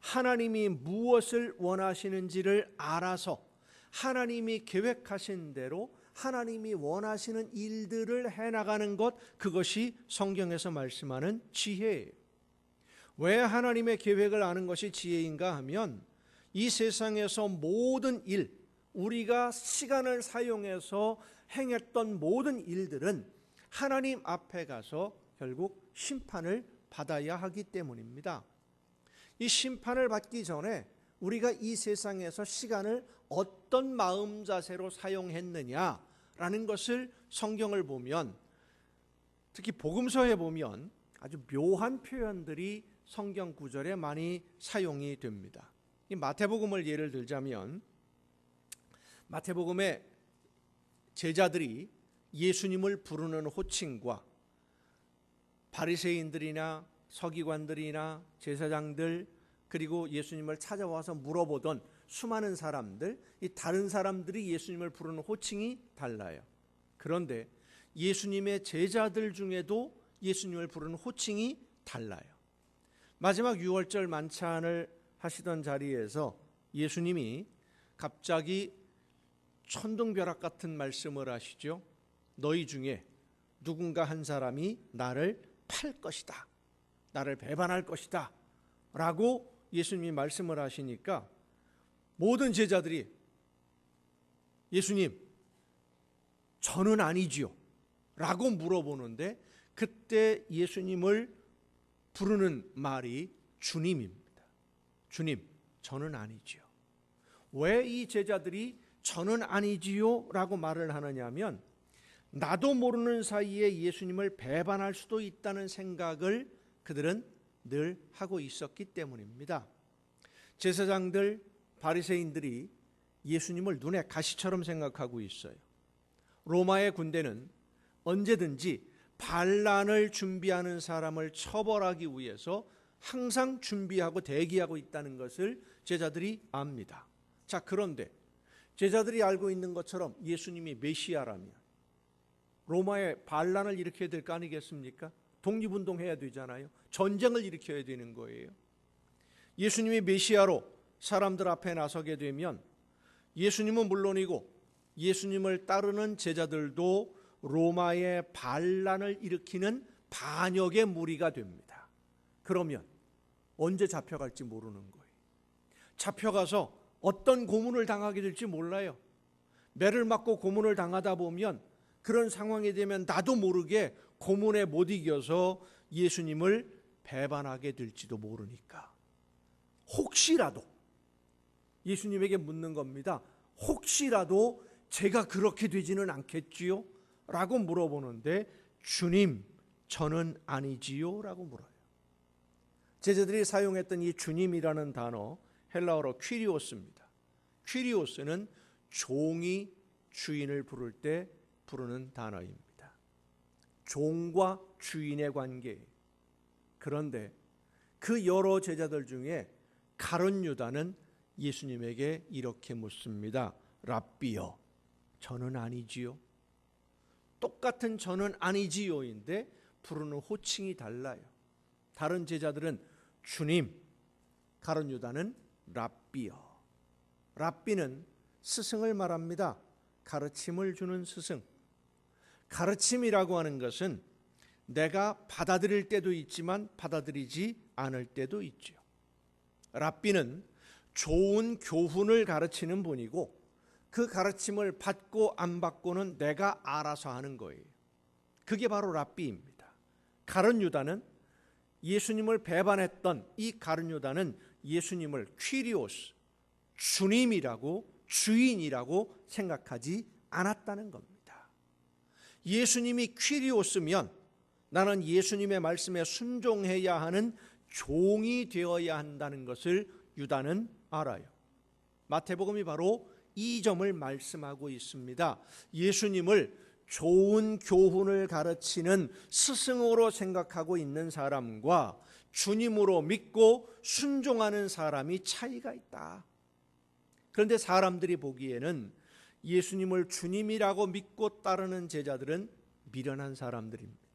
하나님이 무엇을 원하시는지를 알아서 하나님이 계획하신 대로 하나님이 원하시는 일들을 해나가는 것, 그것이 성경에서 말씀하는 지혜예요. 왜 하나님의 계획을 아는 것이 지혜인가 하면 이 세상에서 모든 일, 우리가 시간을 사용해서 행했던 모든 일들은 하나님 앞에 가서 결국 심판을 받아야 하기 때문입니다. 이 심판을 받기 전에 우리가 이 세상에서 시간을 어떤 마음 자세로 사용했느냐라는 것을 성경을 보면, 특히 복음서에 보면 아주 묘한 표현들이 성경 구절에 많이 사용이 됩니다. 이 마태복음을 예를 들자면 마태복음에 제자들이 예수님을 부르는 호칭과 바리새인들이나 서기관들이나 제사장들, 그리고 예수님을 찾아와서 물어보던 수많은 사람들, 이 다른 사람들이 예수님을 부르는 호칭이 달라요. 그런데 예수님의 제자들 중에도 예수님을 부르는 호칭이 달라요. 마지막 유월절 만찬을 하시던 자리에서 예수님이 갑자기 천둥벼락 같은 말씀을 하시죠. 너희 중에 누군가 한 사람이 나를 팔 것이다, 나를 배반할 것이다 라고 예수님이 말씀을 하시니까 모든 제자들이 예수님, 저는 아니지요 라고 물어보는데 그때 예수님을 부르는 말이 주님입니다. 주님, 저는 아니지요. 왜 이 제자들이 저는 아니지요 라고 말을 하느냐면 나도 모르는 사이에 예수님을 배반할 수도 있다는 생각을 그들은 늘 하고 있었기 때문입니다. 제사장들, 바리새인들이 예수님을 눈에 가시처럼 생각하고 있어요. 로마의 군대는 언제든지 반란을 준비하는 사람을 처벌하기 위해서 항상 준비하고 대기하고 있다는 것을 제자들이 압니다. 자, 그런데 제자들이 알고 있는 것처럼 예수님이 메시아라면, 로마에 반란을 일으켜야 될 거 아니겠습니까? 독립운동해야 되잖아요. 전쟁을 일으켜야 되는 거예요. 예수님이 메시아로 사람들 앞에 나서게 되면 예수님은 물론이고 예수님을 따르는 제자들도 로마의 반란을 일으키는 반역의 무리가 됩니다. 그러면 언제 잡혀갈지 모르는 거예요. 잡혀가서 어떤 고문을 당하게 될지 몰라요. 매를 맞고 고문을 당하다 보면 그런 상황이 되면 나도 모르게 고문에 못 이겨서 예수님을 배반하게 될지도 모르니까 혹시라도 예수님에게 묻는 겁니다. 혹시라도 제가 그렇게 되지는 않겠지요? 라고 물어보는데 주님, 저는 아니지요? 라고 물어요. 제자들이 사용했던 이 주님이라는 단어 헬라어로 퀴리오스입니다. 퀴리오스는 종이 주인을 부를 때 부르는 단어입니다. 종과 주인의 관계. 그런데 그 여러 제자들 중에 가룟 유다는 예수님에게 이렇게 묻습니다. 랍비여, 저는 아니지요? 똑같은 저는 아니지요인데 부르는 호칭이 달라요. 다른 제자들은 주님, 가룟 유다는 랍비여. 랍비는 스승을 말합니다. 가르침을 주는 스승. 가르침이라고 하는 것은 내가 받아들일 때도 있지만 받아들이지 않을 때도 있죠. 랍비는 좋은 교훈을 가르치는 분이고 그 가르침을 받고 안 받고는 내가 알아서 하는 거예요. 그게 바로 랍비입니다. 가룟 유다는 예수님을 배반했던 이 가룟 유다는 예수님을 퀴리오스, 주님이라고 주인이라고 생각하지 않았다는 겁니다. 예수님이 퀴리오스면 나는 예수님의 말씀에 순종해야 하는 종이 되어야 한다는 것을 유다는 알아요. 마태복음이 바로 이 점을 말씀하고 있습니다. 예수님을 좋은 교훈을 가르치는 스승으로 생각하고 있는 사람과 주님으로 믿고 순종하는 사람이 차이가 있다. 그런데 사람들이 보기에는 예수님을 주님이라고 믿고 따르는 제자들은 미련한 사람들입니다.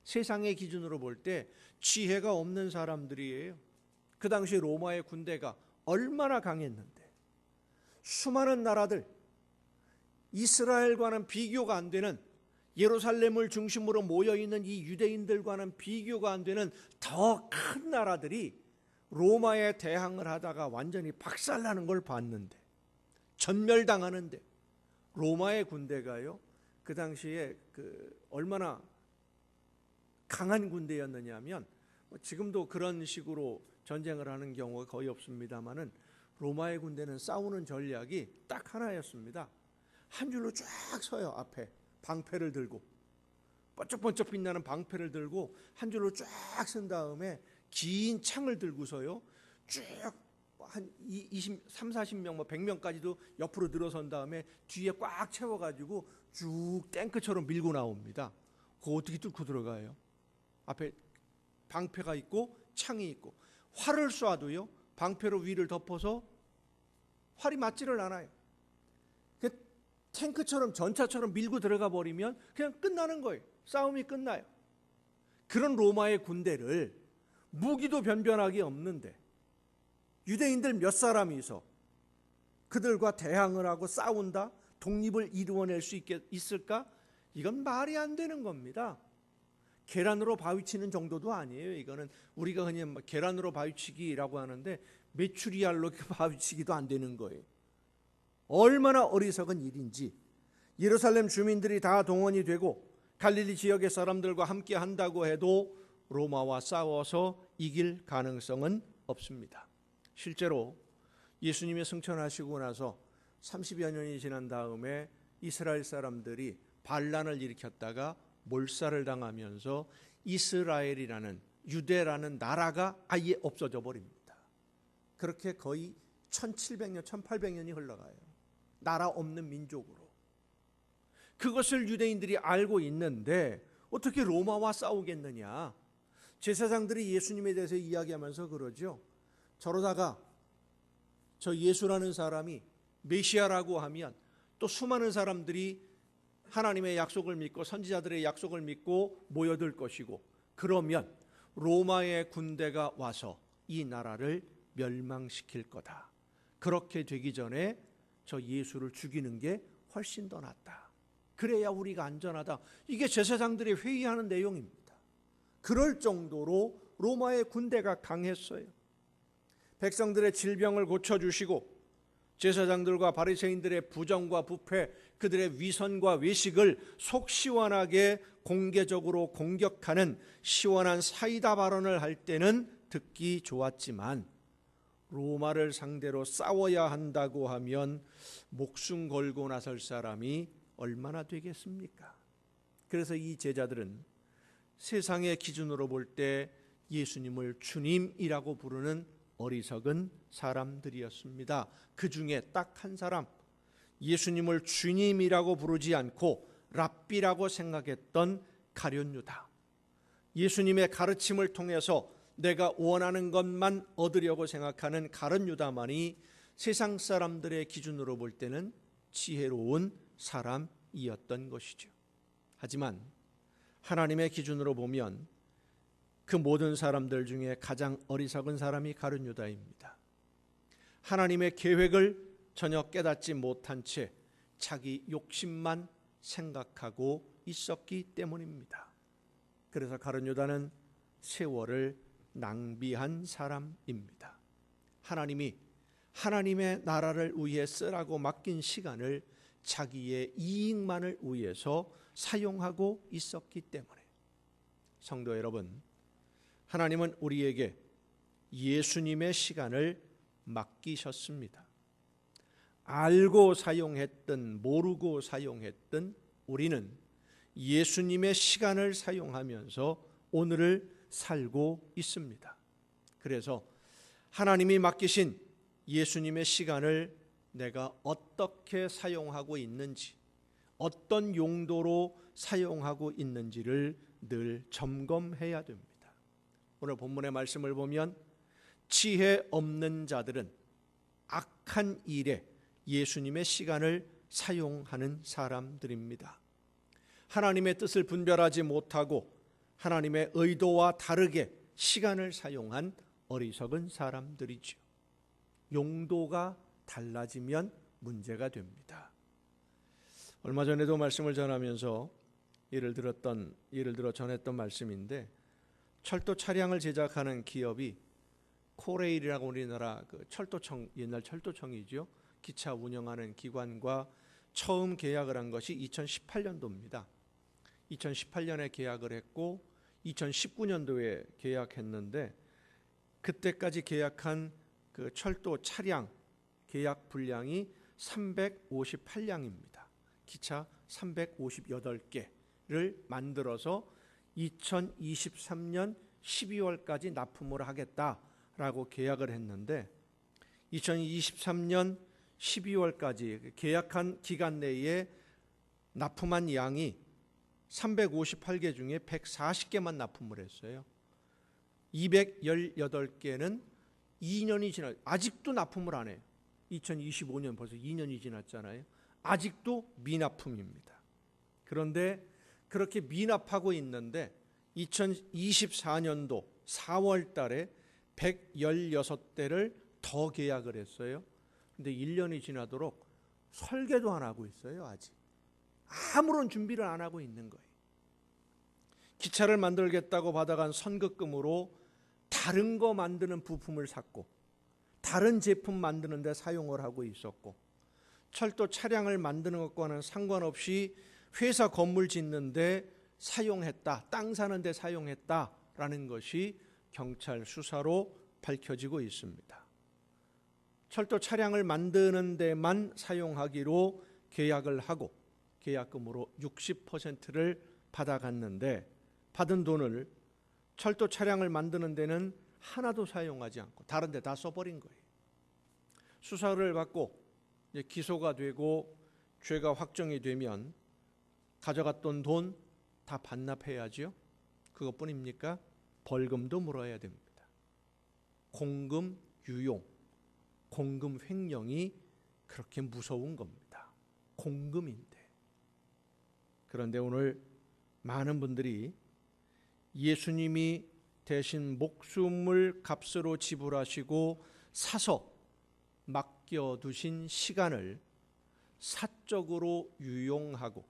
세상의 기준으로 볼 때 지혜가 없는 사람들이에요. 그 당시 로마의 군대가 얼마나 강했는데 수많은 나라들, 이스라엘과는 비교가 안 되는, 예루살렘을 중심으로 모여있는 이 유대인들과는 비교가 안 되는 더 큰 나라들이 로마에 대항을 하다가 완전히 박살나는 걸 봤는데, 전멸당하는데 로마의 군대가요 그 당시에 얼마나 강한 군대였느냐 하면 지금도 그런 식으로 전쟁을 하는 경우가 거의 없습니다만은 로마의 군대는 싸우는 전략이 딱 하나였습니다. 한 줄로 쫙 서요. 앞에 방패를 들고 번쩍번쩍 빛나는 방패를 들고 한 줄로 쫙 선 다음에 긴 창을 들고서요 쭉 한 30, 40명, 100명까지도 옆으로 늘어선 다음에 뒤에 꽉 채워가지고 쭉 탱크처럼 밀고 나옵니다. 그거 어떻게 뚫고 들어가요? 앞에 방패가 있고 창이 있고 활을 쏴도요 방패로 위를 덮어서 활이 맞지를 않아요. 탱크처럼 전차처럼 밀고 들어가 버리면 그냥 끝나는 거예요. 싸움이 끝나요. 그런 로마의 군대를 무기도 변변하게 없는데 유대인들 몇 사람이서 그들과 대항을 하고 싸운다? 독립을 이루어낼 수 있을까? 이건 말이 안 되는 겁니다. 계란으로 바위치는 정도도 아니에요. 이거는 우리가 그냥 계란으로 바위치기라고 하는데 메추리알로 바위치기도 안 되는 거예요. 얼마나 어리석은 일인지. 예루살렘 주민들이 다 동원이 되고 갈릴리 지역의 사람들과 함께 한다고 해도 로마와 싸워서 이길 가능성은 없습니다. 실제로 예수님이 승천하시고 나서 30여 년이 지난 다음에 이스라엘 사람들이 반란을 일으켰다가 몰살을 당하면서 이스라엘이라는 유대라는 나라가 아예 없어져 버립니다. 그렇게 거의 1700년, 1800년이 흘러가요. 나라 없는 민족으로. 그것을 유대인들이 알고 있는데 어떻게 로마와 싸우겠느냐. 제사장들이 예수님에 대해서 이야기하면서 그러죠. 저러다가 저 예수라는 사람이 메시아라고 하면 또 수많은 사람들이 하나님의 약속을 믿고 선지자들의 약속을 믿고 모여들 것이고, 그러면 로마의 군대가 와서 이 나라를 멸망시킬 거다. 그렇게 되기 전에 저 예수를 죽이는 게 훨씬 더 낫다. 그래야 우리가 안전하다. 이게 제사장들이 회의하는 내용입니다. 그럴 정도로 로마의 군대가 강했어요. 백성들의 질병을 고쳐주시고 제사장들과 바리새인들의 부정과 부패, 그들의 위선과 외식을 속 시원하게 공개적으로 공격하는 시원한 사이다 발언을 할 때는 듣기 좋았지만, 로마를 상대로 싸워야 한다고 하면 목숨 걸고 나설 사람이 얼마나 되겠습니까? 그래서 이 제자들은 세상의 기준으로 볼 때 예수님을 주님이라고 부르는 어리석은 사람들이었습니다. 그 중에 딱 한 사람, 예수님을 주님이라고 부르지 않고 랍비라고 생각했던 가룟 유다. 예수님의 가르침을 통해서 내가 원하는 것만 얻으려고 생각하는 가룟 유다만이 세상 사람들의 기준으로 볼 때는 지혜로운 사람이었던 것이죠. 하지만 하나님의 기준으로 보면 그 모든 사람들 중에 가장 어리석은 사람이 가룟 유다입니다. 하나님의 계획을 전혀 깨닫지 못한 채 자기 욕심만 생각하고 있었기 때문입니다. 그래서 가룟 유다는 세월을 낭비한 사람입니다. 하나님이 하나님의 나라를 위해 쓰라고 맡긴 시간을 자기의 이익만을 위해서 사용하고 있었기 때문에, 성도 여러분, 하나님은 우리에게 예수님의 시간을 맡기셨습니다. 알고 사용했든 모르고 사용했든 우리는 예수님의 시간을 사용하면서 오늘을 살고 있습니다. 그래서 하나님이 맡기신 예수님의 시간을 내가 어떻게 사용하고 있는지, 어떤 용도로 사용하고 있는지를 늘 점검해야 됩니다. 오늘 본문의 말씀을 보면 지혜 없는 자들은 악한 일에 예수님의 시간을 사용하는 사람들입니다. 하나님의 뜻을 분별하지 못하고 하나님의 의도와 다르게 시간을 사용한 어리석은 사람들이죠. 용도가 달라지면 문제가 됩니다. 얼마 전에도 말씀을 전하면서 예를 들어 전했던 말씀인데, 철도 차량을 제작하는 기업이 코레일이라고 우리나라 그 철도청, 옛날 철도청이죠. 기차 운영하는 기관과 처음 계약을 한 것이 2018년도입니다. 2018년에 계약을 했고 2019년도에 계약했는데, 그때까지 계약한 그 철도 차량 계약 분량이 358량입니다. 기차 358개를 만들어서 2023년 12월까지 납품을 하겠다라고 계약을 했는데, 2023년 12월까지 계약한 기간 내에 납품한 양이 358개 중에 140개만 납품을 했어요. 218개는 2년이 지나 아직도 납품을 안 해요. 2025년 벌써 2년이 지났잖아요. 아직도 미납품입니다. 그런데 그렇게 미납하고 있는데 2024년도 4월 달에 116대를 더 계약을 했어요. 근데 1년이 지나도록 설계도 안 하고 있어요. 아직 아무런 준비를 안 하고 있는 거예요. 기차를 만들겠다고 받아간 선급금으로 다른 거 만드는 부품을 샀고 다른 제품 만드는 데 사용을 하고 있었고, 철도 차량을 만드는 것과는 상관없이 회사 건물 짓는데 사용했다, 땅 사는 데 사용했다라는 것이 경찰 수사로 밝혀지고 있습니다. 철도 차량을 만드는 데만 사용하기로 계약을 하고 계약금으로 60%를 받아갔는데, 받은 돈을 철도 차량을 만드는 데는 하나도 사용하지 않고 다른 데 다 써버린 거예요. 수사를 받고 이제 기소가 되고 죄가 확정이 되면 가져갔던 돈 다 반납해야죠. 그것뿐입니까? 벌금도 물어야 됩니다. 공금 유용, 공금 횡령이 그렇게 무서운 겁니다. 공금인데. 그런데 오늘 많은 분들이 예수님이 대신 목숨을 값으로 지불하시고 사서 맡겨두신 시간을 사적으로 유용하고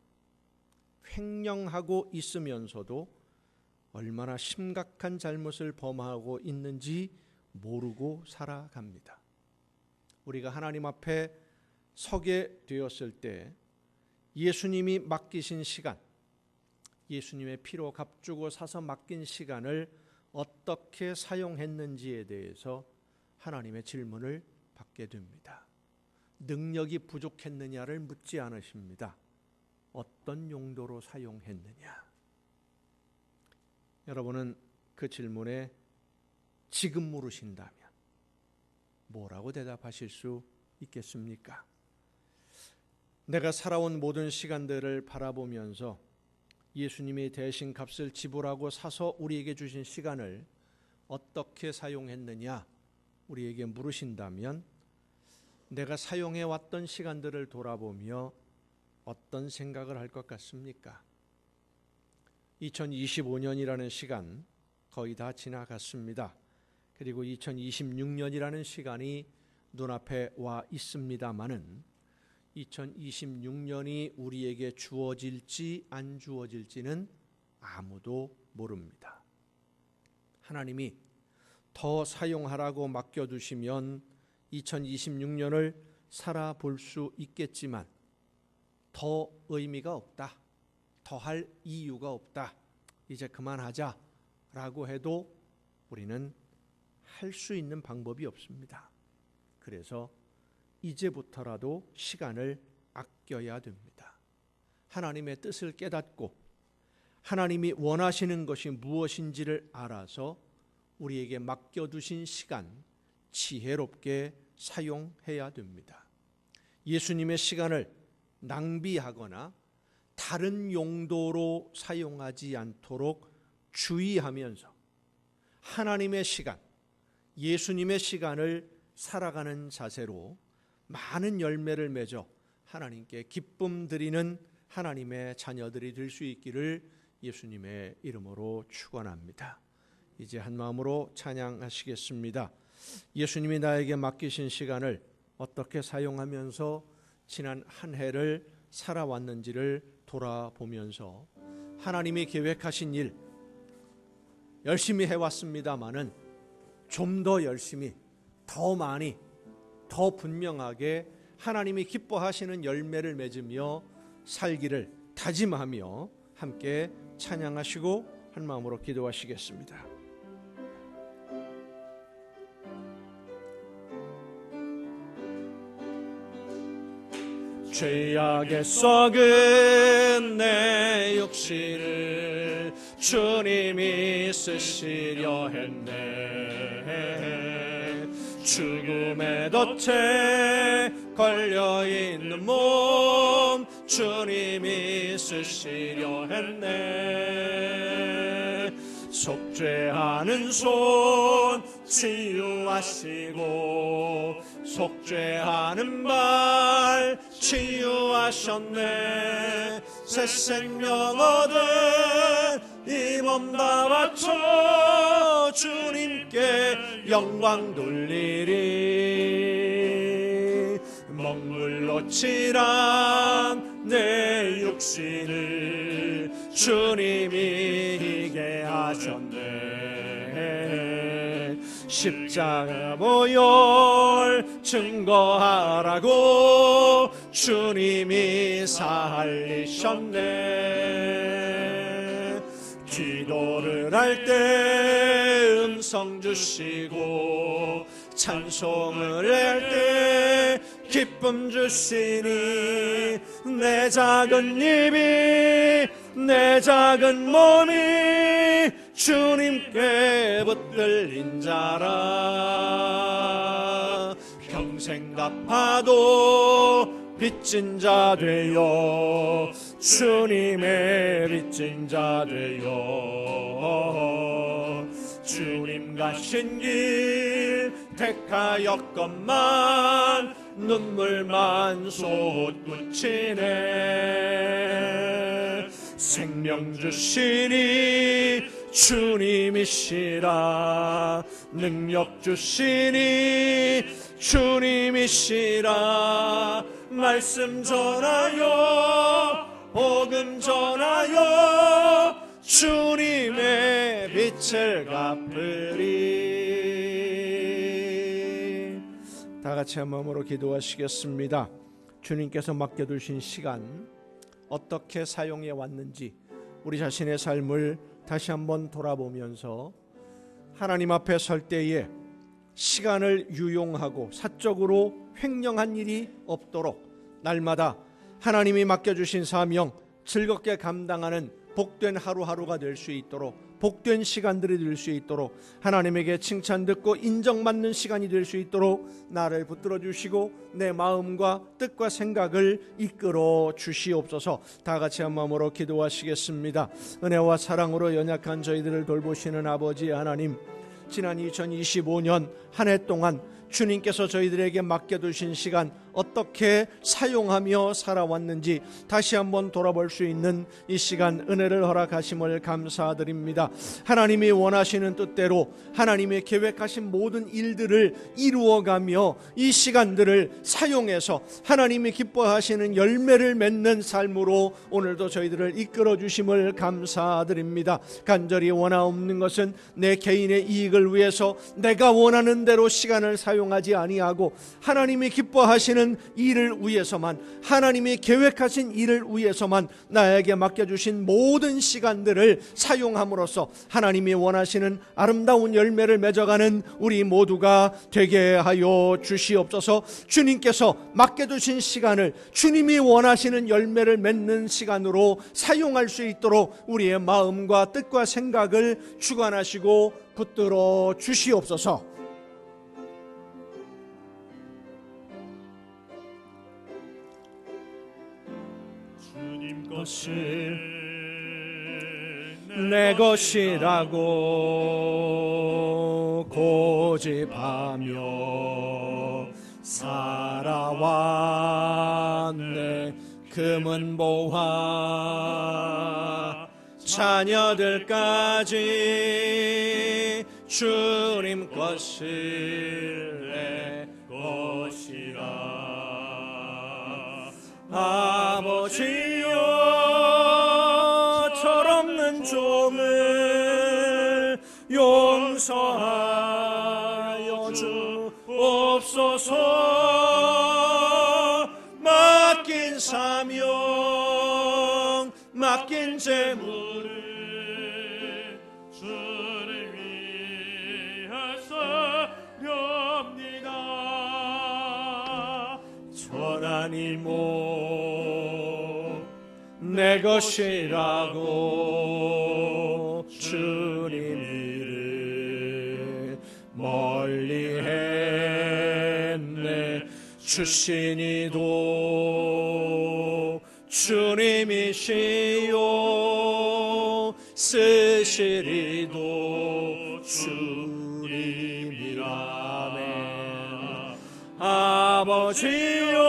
횡령하고 있으면서도 얼마나 심각한 잘못을 범하고 있는지 모르고 살아갑니다. 우리가 하나님 앞에 서게 되었을 때 예수님이 맡기신 시간, 예수님의 피로 값주고 사서 맡긴 시간을 어떻게 사용했는지에 대해서 하나님의 질문을 받게 됩니다. 능력이 부족했느냐를 묻지 않으십니다. 어떤 용도로 사용했느냐. 여러분은 그 질문에 지금 물으신다면 뭐라고 대답하실 수 있겠습니까? 내가 살아온 모든 시간들을 바라보면서 예수님이 대신 값을 지불하고 사서 우리에게 주신 시간을 어떻게 사용했느냐 우리에게 물으신다면 내가 사용해 왔던 시간들을 돌아보며 어떤 생각을 할 것 같습니까? 2025년이라는 시간 거의 다 지나갔습니다. 그리고 2026년이라는 시간이 눈앞에 와 있습니다마는 2026년이 우리에게 주어질지 안 주어질지는 아무도 모릅니다. 하나님이 더 사용하라고 맡겨두시면 2026년을 살아볼 수 있겠지만 더 의미가 없다, 더 할 이유가 없다, 이제 그만하자라고 해도 우리는 할 수 있는 방법이 없습니다. 그래서 이제부터라도 시간을 아껴야 됩니다. 하나님의 뜻을 깨닫고 하나님이 원하시는 것이 무엇인지를 알아서 우리에게 맡겨두신 시간 지혜롭게 사용해야 됩니다. 예수님의 시간을 낭비하거나 다른 용도로 사용하지 않도록 주의하면서 하나님의 시간, 예수님의 시간을 살아가는 자세로 많은 열매를 맺어 하나님께 기쁨 드리는 하나님의 자녀들이 될 수 있기를 예수님의 이름으로 축원합니다. 이제 한 마음으로 찬양하시겠습니다. 예수님이 나에게 맡기신 시간을 어떻게 사용하면서 지난 한 해를 살아왔는지를 돌아보면서 하나님이 계획하신 일 열심히 해왔습니다마는 좀 더 열심히, 더 많이, 더 분명하게 하나님이 기뻐하시는 열매를 맺으며 살기를 다짐하며 함께 찬양하시고 한 마음으로 기도하시겠습니다. 죄악에 썩은 내 육신을 주님이 쓰시려 했네. 죽음의 덫에 걸려있는 몸 주님이 쓰시려 했네. 속죄하는 손 치유하시고 속죄하는 발 치유하셨네. 새 생명 얻은 이 몸 다 바쳐 주님께 영광 돌리리. 먹물로 칠한 내 육신을 주님이 희게 하셨네. 십자가 보혈 증거하라고 주님이 살리셨네. 기도를 할 때 음성 주시고 찬송을 할 때 기쁨 주시니 내 작은 입이 내 작은 몸이 주님께 붙들린 자라. 평생 갚아도 빚진 자 되어 주님의 빚진 자 되어 주님 가신 길 택하였건만 눈물만 솟구치네. 생명 주시니 주님이시라, 능력 주시니 주님이시라. 말씀 전하여 복음 전하여 주님의 빛을 갚으리. 다 같이 한 마음으로 기도하시겠습니다. 주님께서 맡겨두신 시간 어떻게 사용해 왔는지 우리 자신의 삶을 다시 한번 돌아보면서 하나님 앞에 설 때에 시간을 유용하고 사적으로 횡령한 일이 없도록 날마다 하나님이 맡겨주신 사명 즐겁게 감당하는 복된 하루하루가 될 수 있도록, 복된 시간들이 될 수 있도록, 하나님에게 칭찬 듣고 인정받는 시간이 될 수 있도록 나를 붙들어 주시고 내 마음과 뜻과 생각을 이끌어 주시옵소서. 다 같이 한 마음으로 기도하시겠습니다. 은혜와 사랑으로 연약한 저희들을 돌보시는 아버지 하나님, 지난 2025년 한 해 동안 주님께서 저희들에게 맡겨두신 시간 어떻게 사용하며 살아왔는지 다시 한번 돌아볼 수 있는 이 시간 은혜를 허락하심을 감사드립니다. 하나님이 원하시는 뜻대로 하나님의 계획하신 모든 일들을 이루어가며 이 시간들을 사용해서 하나님이 기뻐하시는 열매를 맺는 삶으로 오늘도 저희들을 이끌어 주심을 감사드립니다. 간절히 원하옵는 것은 내 개인의 이익을 위해서 내가 원하는 대로 시간을 사용하지 아니하고 하나님이 기뻐하시는 일을 위해서만, 하나님이 계획하신 일을 위해서만 나에게 맡겨주신 모든 시간들을 사용함으로써 하나님이 원하시는 아름다운 열매를 맺어가는 우리 모두가 되게 하여 주시옵소서. 주님께서 맡겨주신 시간을 주님이 원하시는 열매를 맺는 시간으로 사용할 수 있도록 우리의 마음과 뜻과 생각을 주관하시고 붙들어 주시옵소서. 것이 내 것이라고 고집하며 살아왔네. 금은보화 자녀들까지 주님 것을 내 것이라. 아버지여, 철없는 종을 용서하여 주옵소서. 맡긴 사명, 맡긴 재물을 주를 위하사렵니다. 전한 이모 내 것이라고 주님 이를 멀리했네. 주신 이도 주님이시요 쓰시리도 주님이라네. 아버지여,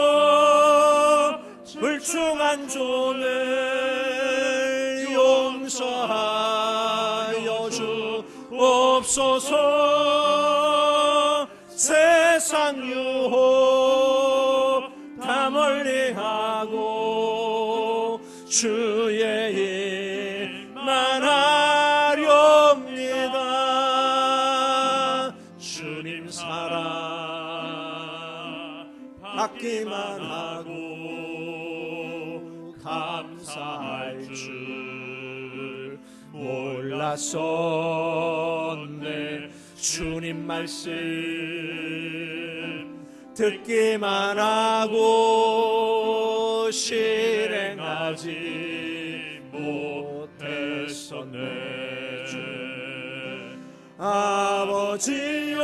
불충한 종을 용서하여 주옵소서. 세상 유혹 다 멀리하고 주의 일만 하렵니다. 주님 사랑 받기만 하고 감사할 줄 몰랐었네. 주님 말씀 듣기만 하고 실행하지 못했었네. 아버지여,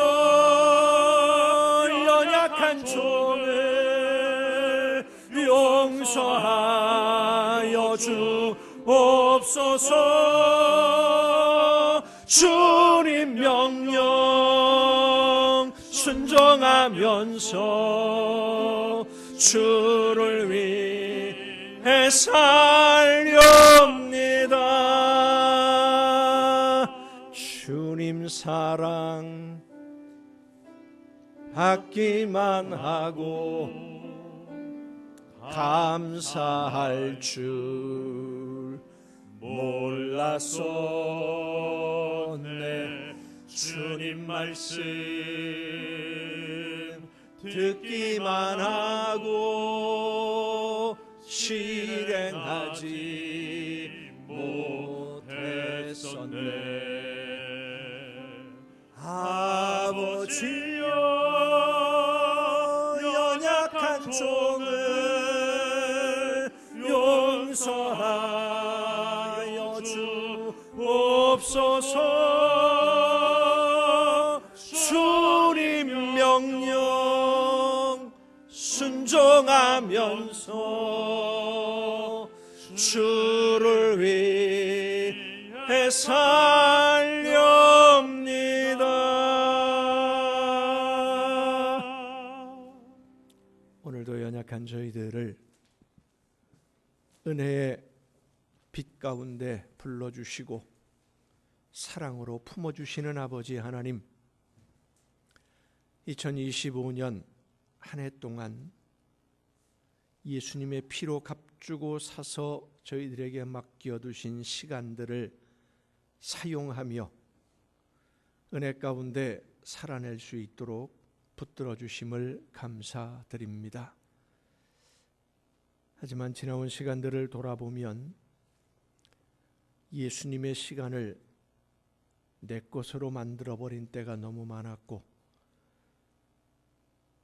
연약한 종을 용서하여 주옵소서. 주님 명령 순종하면서 주를 위해 살렵니다. 주님 사랑 받기만 하고 감사할 줄 몰랐었네. 주님 말씀 듣기만 하고 실행하지 못했었네. 아버지여, 연약한 종을 용서하여 주옵소서. 주님 명령 순종하면서 주를 위해 살렵니다. 오늘도 연약한 저희들을 은혜의 빛 가운데 불러주시고 사랑으로 품어주시는 아버지 하나님, 2025년 한 해 동안 예수님의 피로 값주고 사서 저희들에게 맡겨두신 시간들을 사용하며 은혜 가운데 살아낼 수 있도록 붙들어 주심을 감사드립니다. 하지만 지나온 시간들을 돌아보면 예수님의 시간을 내 것으로 만들어버린 때가 너무 많았고,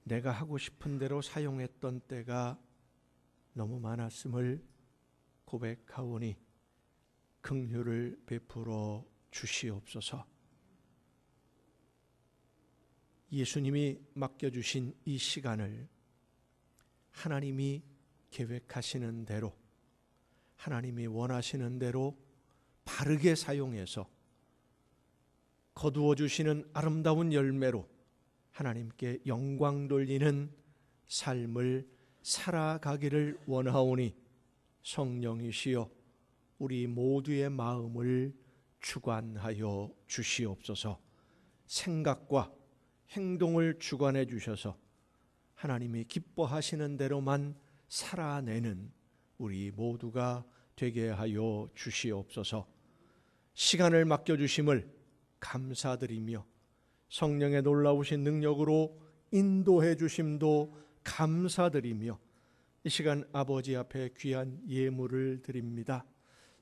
내가 하고 싶은 대로 사용했던 때가 너무 많았음을 고백하오니 긍휼을 베풀어 주시옵소서. 예수님이 맡겨주신 이 시간을 하나님이 계획하시는 대로, 하나님이 원하시는 대로 바르게 사용해서 거두어 주시는 아름다운 열매로 하나님께 영광 돌리는 삶을 살아가기를 원하오니 성령이시여 우리 모두의 마음을 주관하여 주시옵소서. 생각과 행동을 주관해 주셔서 하나님이 기뻐하시는 대로만 살아내는 우리 모두가 되게 하여 주시옵소서. 시간을 맡겨주심을 감사드리며 성령의 놀라우신 능력으로 인도해 주심도 감사드리며 이 시간 아버지 앞에 귀한 예물을 드립니다.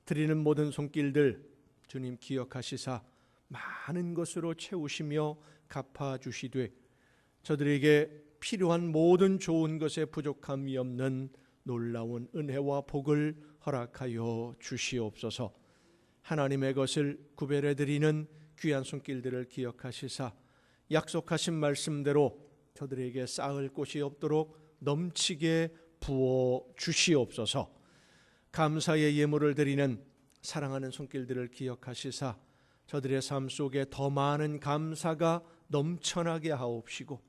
드리는 모든 손길들 주님 기억하시사 많은 것으로 채우시며 갚아주시되 저들에게 필요한 모든 좋은 것에 부족함이 없는 놀라운 은혜와 복을 허락하여 주시옵소서. 하나님의 것을 구별해 드리는 귀한 손길들을 기억하시사 약속하신 말씀대로 저들에게 쌓을 곳이 없도록 넘치게 부어 주시옵소서. 감사의 예물을 드리는 사랑하는 손길들을 기억하시사 저들의 삶 속에 더 많은 감사가 넘쳐나게 하옵시고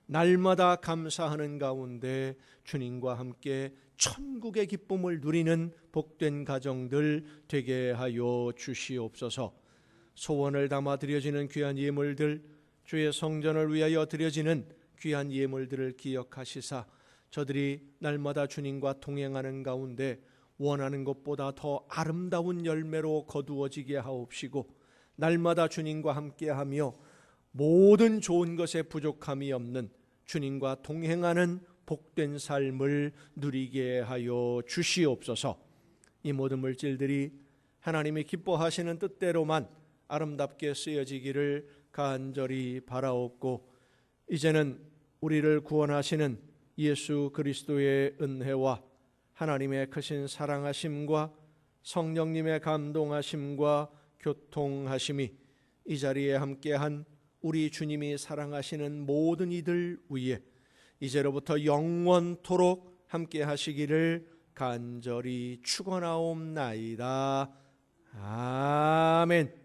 날마다 감사하는 가운데 주님과 함께 천국의 기쁨을 누리는 복된 가정들 되게 하여 주시옵소서. 소원을 담아 드려지는 귀한 예물들, 주의 성전을 위하여 드려지는 귀한 예물들을 기억하시사 저들이 날마다 주님과 동행하는 가운데 원하는 것보다 더 아름다운 열매로 거두어지게 하옵시고 날마다 주님과 함께하며 모든 좋은 것에 부족함이 없는 주님과 동행하는 복된 삶을 누리게 하여 주시옵소서. 이 모든 물질들이 하나님이 기뻐하시는 뜻대로만 아름답게 쓰여지기를 간절히 바라옵고 이제는 우리를 구원하시는 예수 그리스도의 은혜와 하나님의 크신 사랑하심과 성령님의 감동하심과 교통하심이 이 자리에 함께한 우리 주님이 사랑하시는 모든 이들 위에 이제로부터 영원토록 함께 하시기를 간절히 축원하옵나이다. 아멘.